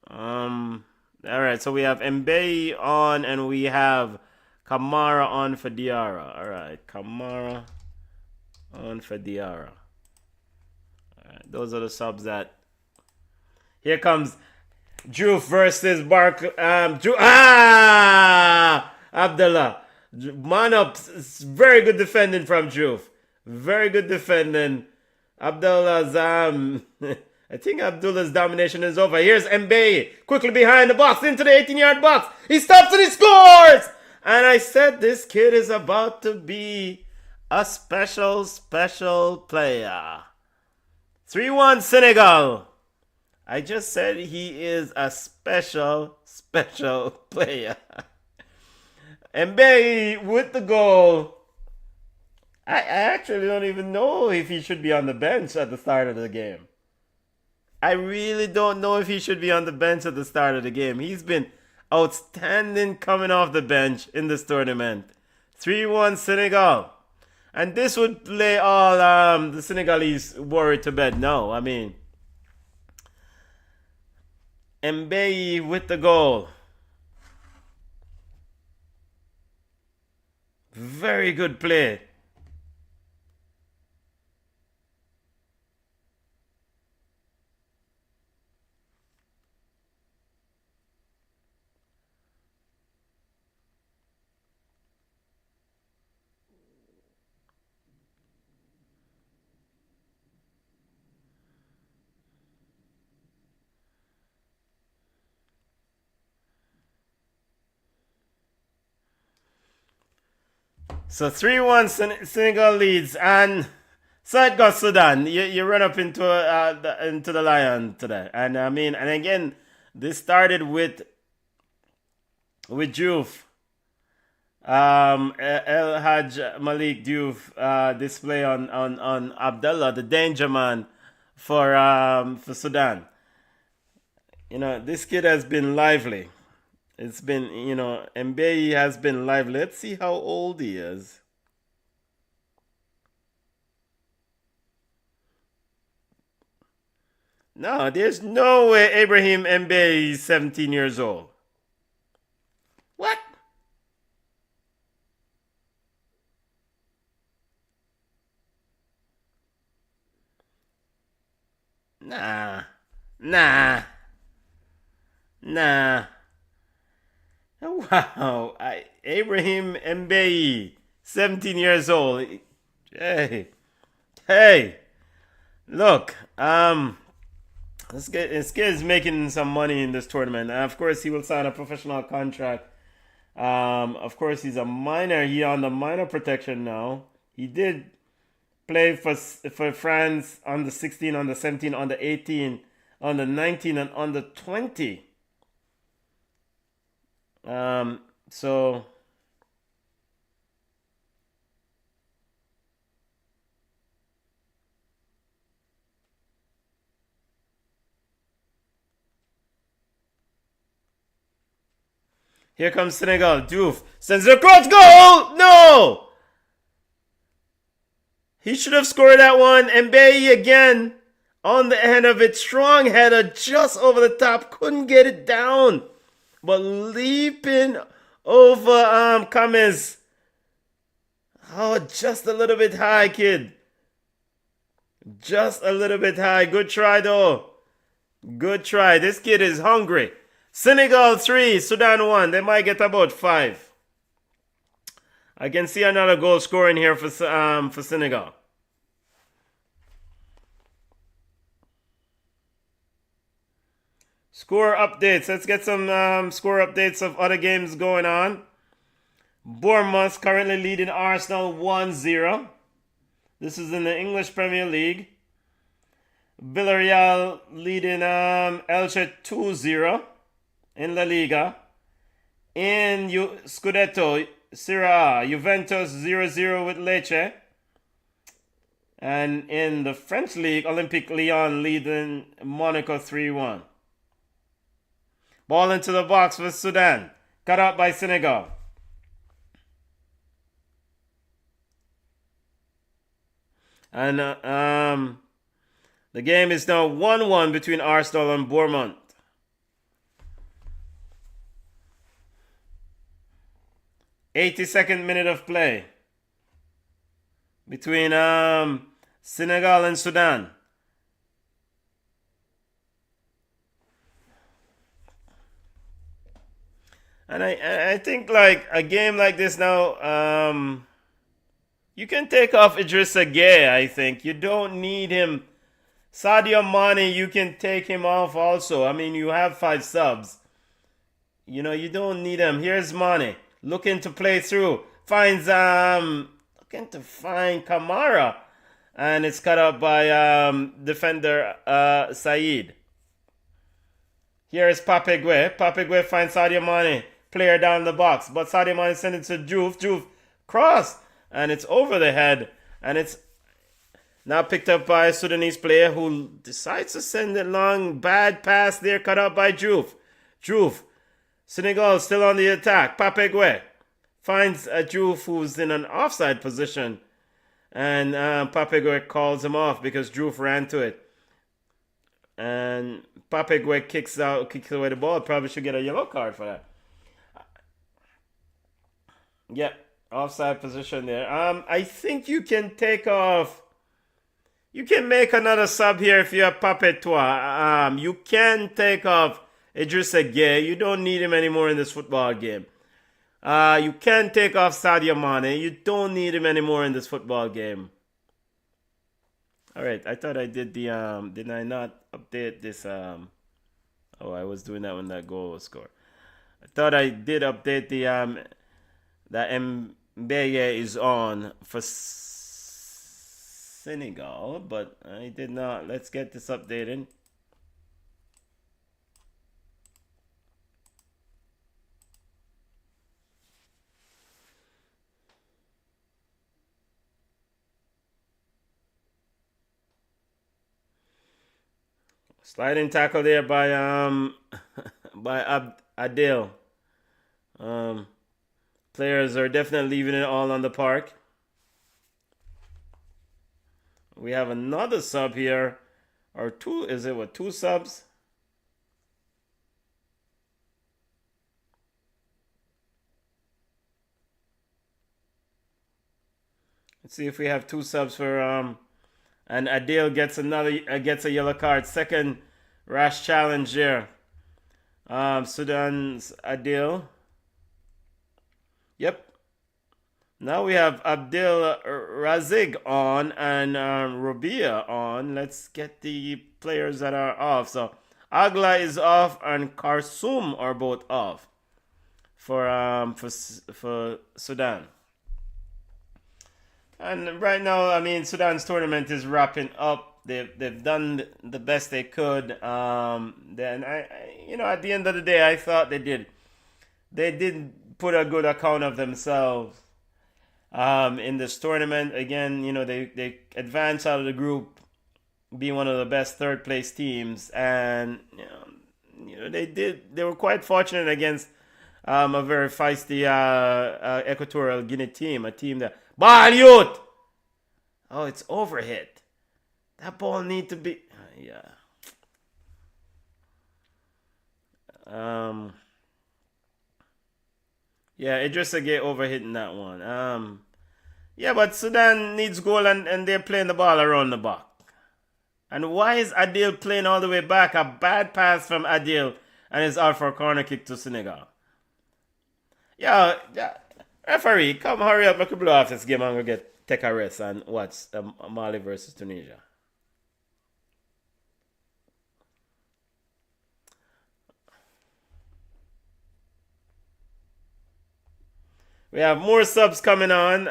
All right, so we have Mbeye on, and we have Kamara on for Diarra. All right, Kamara on for Diarra. All right, those are the subs that. Here comes Diouf versus Abdullah. Man up. Very good defending from Diouf. Very good defending. Abdullah's I think Abdullah's domination is over. Here's Mbeye. Quickly behind the box into the 18-yard box. He stops and he scores! And I said this kid is about to be a special player. 3-1 Senegal. I just said he is a special player. Mbeye with the goal. I actually don't even know if he should be on the bench at the start of the game. I really don't know if he should be on the bench at the start of the game. He's been outstanding coming off the bench in this tournament. 3-1 Senegal. And this would lay all the Senegalese worry to bed now. I mean, Mbeye with the goal. Very good play. So 3-1 Senegal leads, and so it goes Sudan. You run up into the lion today, and I mean, and again, this started with Diouf, El Haj Malik Diouf display on Abdallah, the danger man for Sudan. This kid has been lively. It's been, Mbeye has been lively. Let's see how old he is. No, there's no way Ibrahim Mbeye is 17 years old. What? Nah. Wow, Ibrahim Mbeye, 17 years old. Hey, Look, this kid is making some money in this tournament. Of course, he will sign a professional contract. Of course, he's a minor. He on the minor protection now. He did play for France on the 16, on the 17, on the 18, on the 19, and on the 20. So here comes Senegal. Diouf sends it across. Goal! No! He should have scored that one. Mbaye again on the end of it. Strong header just over the top. Couldn't get it down. But leaping over Kames. Oh, just a little bit high, kid. Just a little bit high. Good try, though. Good try. This kid is hungry. Senegal 3, Sudan 1. They might get about 5. I can see another goal scoring here for Senegal. Score updates. Let's get some score updates of other games going on. Bournemouth currently leading Arsenal 1-0. This is in the English Premier League. Villarreal leading Elche 2-0 in La Liga. In Scudetto, Serie A, Juventus 0-0 with Lecce. And in the French League, Olympique Lyon leading Monaco 3-1. Ball into the box for Sudan. Cut out by Senegal. And the game is now 1-1 between Arsenal and Bournemouth. '82nd minute of play between Senegal and Sudan. And I think like a game like this now, you can take off Idrissa Gueye, I think. You don't need him. Sadio Mane, you can take him off also. I mean, you have 5 subs. You know, you don't need him. Here's Mane. Looking to play through. Finds, looking to find Kamara. And it's cut up by defender Said. Here is Pape Gueye. Pape Gueye finds Sadio Mane. Player down the box. But Sadio Mane sends it to Diouf. Diouf cross. And it's over the head. And it's now picked up by a Sudanese player who decides to send it long. Bad pass there, cut out by Diouf. Diouf. Senegal still on the attack. Pape Gueye finds a Diouf who's in an offside position. And Pape Gueye calls him off because Diouf ran to it. And Pape Gueye kicks away the ball. Probably should get a yellow card for that. Yeah, offside position there. I think you can take off. You can make another sub here if you have Pape Toa. You can take off Idrissa Gueye. You don't need him anymore in this football game. You can take off Sadio Mane. You don't need him anymore in this football game. All right, I thought I did the did I not update this oh, I was doing that when that goal was scored. I thought I did update the that Mbaye is on for Senegal, but I did not. Let's get this updated. Sliding tackle there by by Adil. Players are definitely leaving it all on the park. We have another sub here, or two. Is it what, 2 subs? Let's see if we have 2 subs for and Adil gets a yellow card. Second rash challenge there. Sudan's Adil. Yep. Now we have Abdel Razig on and Rabia on. Let's get the players that are off. So Agla is off and Karsum are both off for Sudan. And right now, I mean, Sudan's tournament is wrapping up. They've done the best they could. Then at the end of the day, I thought they did put a good account of themselves in this tournament. Again, they advanced out of the group, being one of the best third place teams, and they were quite fortunate against a very feisty Equatorial Guinea team, a team that ball youth. Oh, it's overhit. That ball need to be yeah. Yeah, Idrissa Gueye overhitting that one. Yeah, but Sudan needs goal and they're playing the ball around the back. And why is Adil playing all the way back? A bad pass from Adil and it's out for a corner kick to Senegal. Yeah, referee, come hurry up, make a blow off this game and go take a rest and watch Mali versus Tunisia. We have more subs coming on.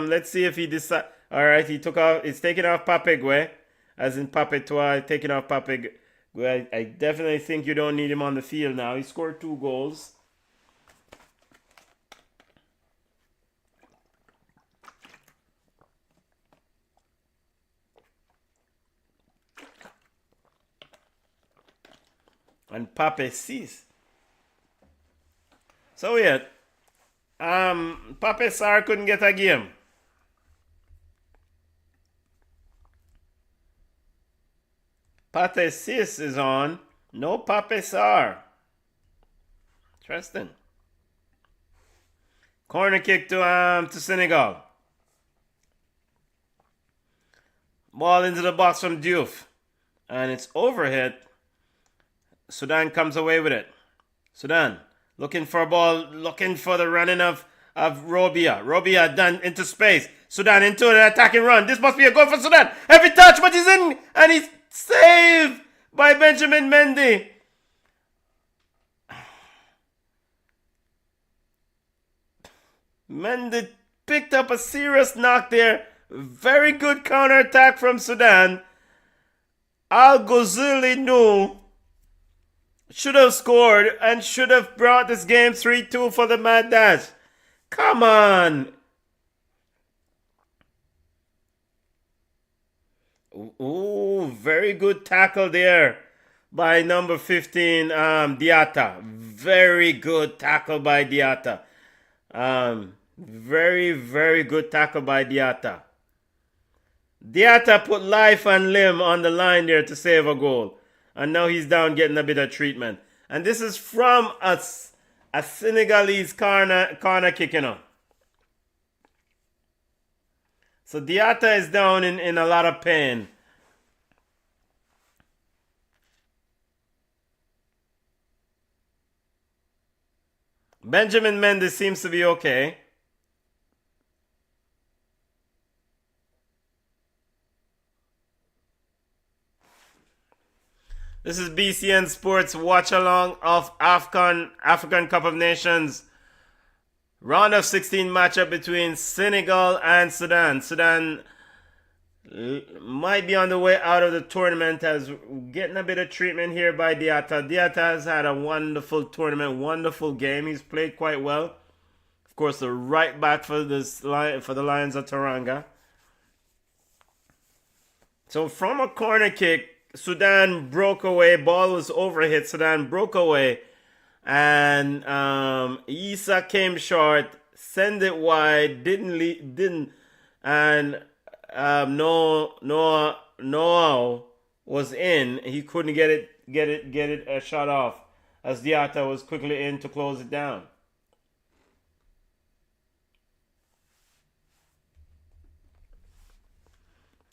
Let's see if he decide. All right, he took off. He's taking off Papegwe, as in Papetois, taking off Papegwe. I definitely think you don't need him on the field now. He scored 2 goals. And Pape 6. So yeah. Pape Sarr couldn't get a game. Pape 6 is on. No Pape Sarr. Interesting. Corner kick to Senegal. Ball into the box from Diouf. And it's overhit. Sudan comes away with it. Sudan looking for a ball, looking for the running of Robia. Robia done into space. Sudan into an attacking run. This must be a goal for Sudan. Every touch, but he's in, and he's saved by Benjamin Mendy. Mendy picked up a serious knock there. Very good counter attack from Sudan. Al Ghazouli knew. Should have scored and should have brought this game 3-2 for the Mad Dash. Come on. Ooh, very good tackle there by number 15, Diatta. Very good tackle by Diatta. Very, very good tackle by Diatta. Diatta put life and limb on the line there to save a goal. And now he's down getting a bit of treatment. And this is from a Senegalese corner kicking on. So Diatta is down in a lot of pain. Benjamin Mendes seems to be okay. This is BCN Sports watch along of African Cup of Nations round of 16 matchup between Senegal and Sudan. Sudan might be on the way out of the tournament as getting a bit of treatment here by Diatta. Diatta has had a wonderful tournament, wonderful game. He's played quite well. Of course, the right back for the Lions of Teranga. So from a corner kick, Sudan broke away. Ball was overhit. Sudan broke away. And Issa came short. Send it wide. Didn't. And Noah was in. He couldn't get it a shot off as Diatta was quickly in to close it down.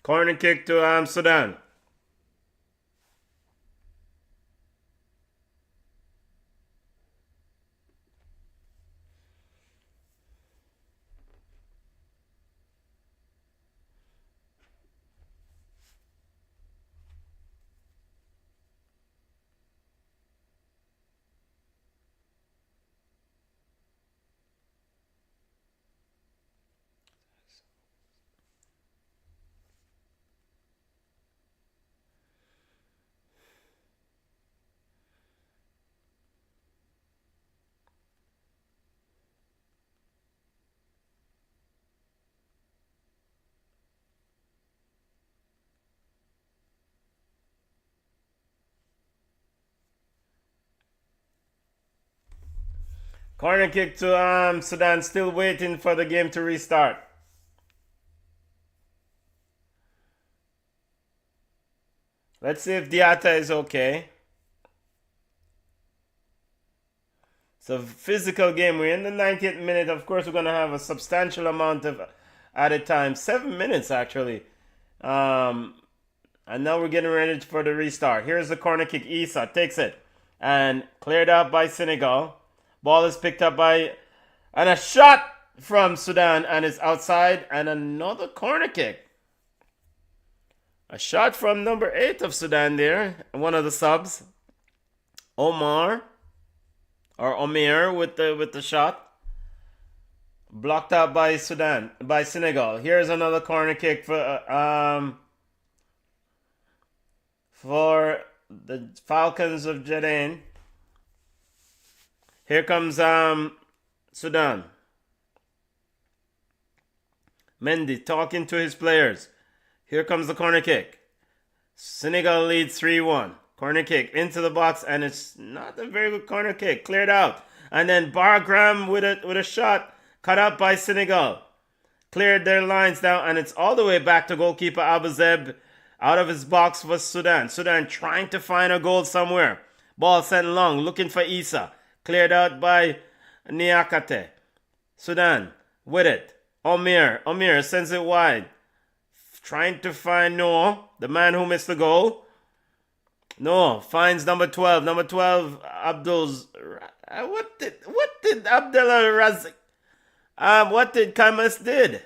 Corner kick to Sudan. Corner kick to Sudan, still waiting for the game to restart. Let's see if Diatta is okay. It's a physical game. We're in the 90th minute. Of course, we're going to have a substantial amount of added time. 7 minutes, actually. And now we're getting ready for the restart. Here's the corner kick. Issa takes it. And cleared out by Senegal. Ball is picked up by... And a shot from Sudan. And it's outside. And another corner kick. A shot from number 8 of Sudan there. One of the subs. Omar with the shot. Blocked out by Senegal. Here's another corner kick for the Falcons of Jadain. Here comes Sudan. Mendy talking to his players. Here comes the corner kick. Senegal leads 3-1. Corner kick into the box, and it's not a very good corner kick. Cleared out. And then Bargram with a shot cut out by Senegal. Cleared their lines down, and it's all the way back to goalkeeper Abuzeb out of his box for Sudan. Sudan trying to find a goal somewhere. Ball sent long, looking for Issa. Cleared out by Niakate. Sudan with it. Omir sends it wide. Trying to find Noah, the man who missed the goal. No, finds number 12. Number 12, Abdul's... What did Abdullah Razik... what did Kamas did?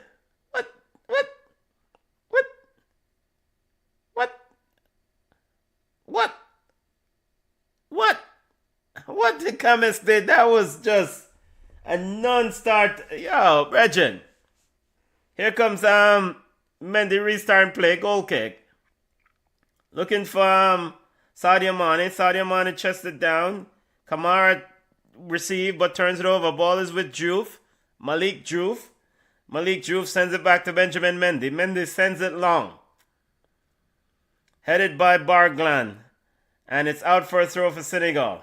What did Kamas did? That was just a non-start... Yo, Regin. Here comes Mendy restarting play, goal kick. Looking for... Sadio Mane chested down. Kamara received but turns it over. Ball is with Diouf. Malik Diouf sends it back to Benjamin Mendy. Mendy sends it long. Headed by Barglan. And it's out for a throw for Senegal.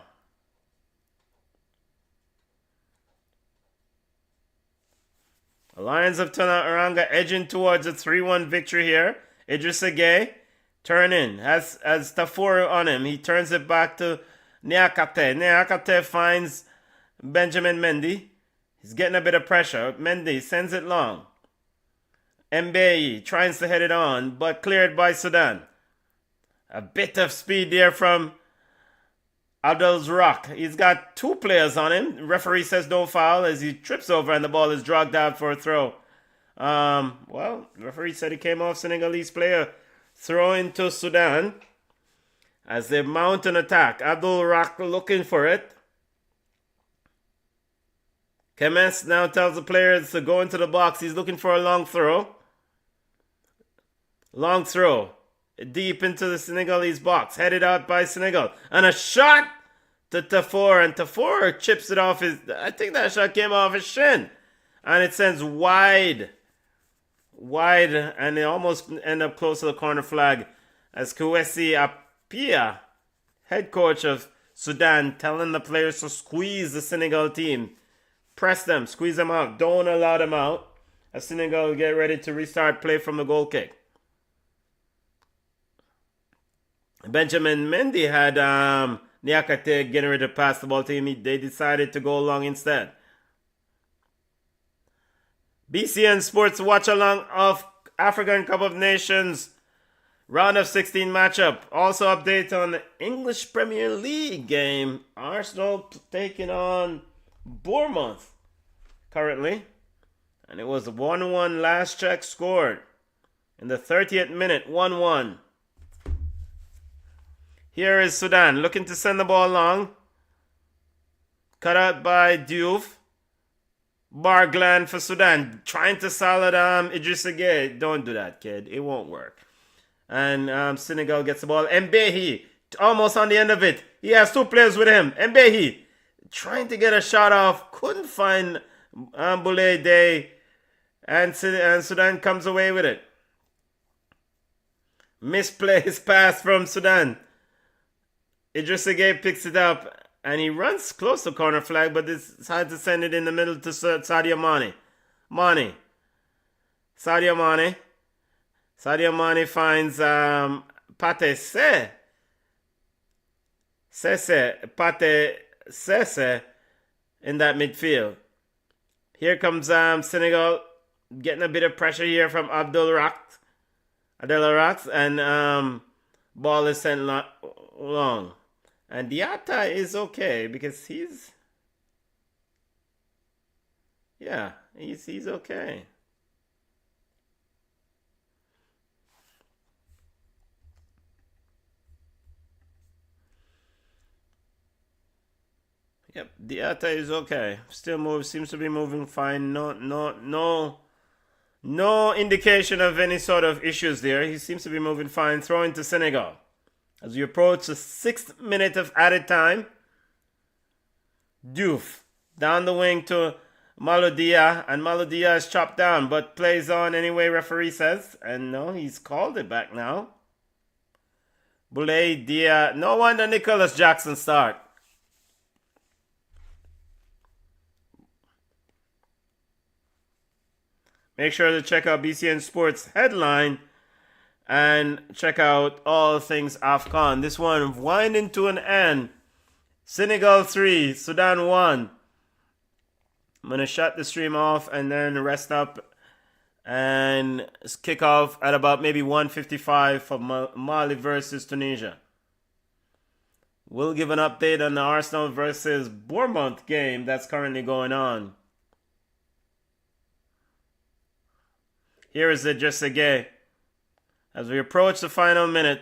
The Lions of Tana-Aranga edging towards a 3-1 victory here. Idrissa Gueye. Turn in. Has Tafuru on him. He turns it back to Niakate. Niakate finds Benjamin Mendy. He's getting a bit of pressure. Mendy sends it long. Mbaye tries to head it on, but cleared by Sudan. A bit of speed there from Abdel's Rock. He's got 2 players on him. Referee says no foul as he trips over and the ball is dragged out for a throw. The referee said he came off Senegalese player. Throw into Sudan as they mount an attack. Abdul Rak looking for it. Kemes now tells the players to go into the box. He's looking for a long throw. Long throw. Deep into the Senegalese box. Headed out by Senegal. And a shot to Tafour. And Tafour chips it off his... I think that shot came off his shin. And it sends wide, and they almost end up close to the corner flag as Kwesi Appiah, head coach of Sudan, telling the players to squeeze the Senegal team. Press them, squeeze them out, don't allow them out as Senegal get ready to restart play from the goal kick. Benjamin Mendy had Niakate getting ready to pass the ball to him. They decided to go long instead. BCN Sports watch along of African Cup of Nations round of 16 matchup. Also update on the English Premier League game. Arsenal taking on Bournemouth currently. And it was 1-1 last check scored. In the 30th minute, 1-1. Here is Sudan looking to send the ball long. Cut out by Diouf. Barglan for Sudan. Trying to solid Idrissa Gueye. Don't do that, kid. It won't work. And Senegal gets the ball. Mbaye, almost on the end of it. He has 2 players with him. Mbaye, trying to get a shot off. Couldn't find Boulay Day. And Sudan comes away with it. Misplaced pass from Sudan. Idrissa Gueye picks it up. And he runs close to corner flag, but it's hard to send it in the middle to Sadio Mane. Sadio Mane. Sadio Mane finds Pate Sese in that midfield. Here comes Senegal getting a bit of pressure here from Abdelracht, and ball is sent long. And Diatta is okay because he's okay. Yep, Diatta is okay. Still seems to be moving fine. No indication of any sort of issues there. He seems to be moving fine. Throwing to Senegal. As we approach the 6th minute of added time, Diouf down the wing to Malodia, and Malodia is chopped down, but plays on anyway, referee says. And no, he's called it back now. Boulay Dia. No wonder Nicholas Jackson start. Make sure to check out BCN Sports headline and check out all things AFCON. This one winding to an end. Senegal 3, Sudan 1. I'm going to shut the stream off and then rest up and kick off at about maybe 1:55 for Mali versus Tunisia. We'll give an update on the Arsenal versus Bournemouth game that's currently going on. Here is it just again as we approach the final minute.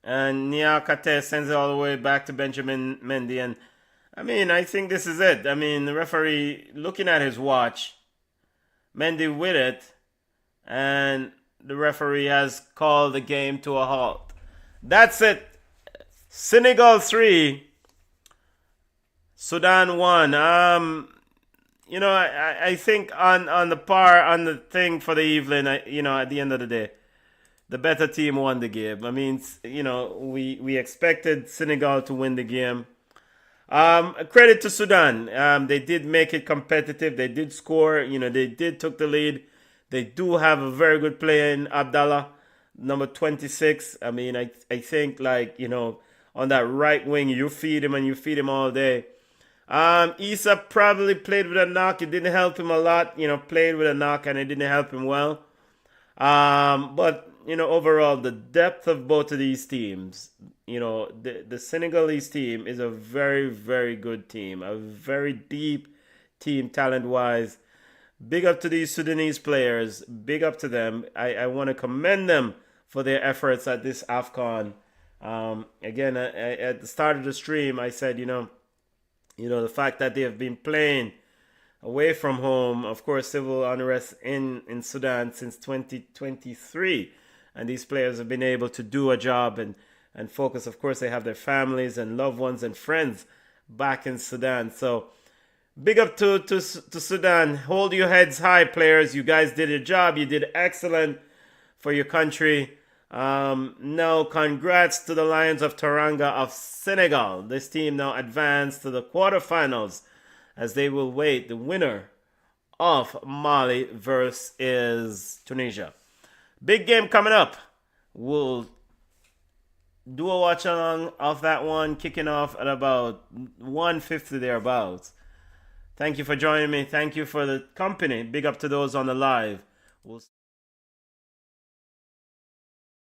And Niakate sends it all the way back to Benjamin Mendy. And I mean, I think this is it. I mean, the referee looking at his watch, Mendy with it, and the referee has called the game to a halt. That's it. Senegal 3, Sudan 1. I think on the thing for the evening, at the end of the day, the better team won the game. I mean, we expected Senegal to win the game. Credit to Sudan. They did make it competitive. They did score. They did took the lead. They do have a very good player in Abdallah, number 26. I mean, I think on that right wing, you feed him all day. Issa probably played with a knock. It didn't help him a lot. Played with a knock and it didn't help him well. But overall, the depth of both of these teams, the Senegalese team is a very, very good team. A very deep team talent-wise. Big up to these Sudanese players. Big up to them. I want to commend them for their efforts at this AFCON. Again, at the start of the stream, I said, the fact that they have been playing away from home, of course, civil unrest in Sudan since 2023. And these players have been able to do a job and focus. Of course, they have their families and loved ones and friends back in Sudan. So big up to Sudan. Hold your heads high, players. You guys did your job. You did excellent for your country. Now, congrats to the Lions of Teranga of Senegal. This team now advanced to the quarterfinals as they will wait the winner of Mali versus Tunisia. Big game coming up. We'll do a watch along of that one, kicking off at about 1:50 thereabouts. Thank you for joining me. Thank you for the company. Big up to those on the live. We'll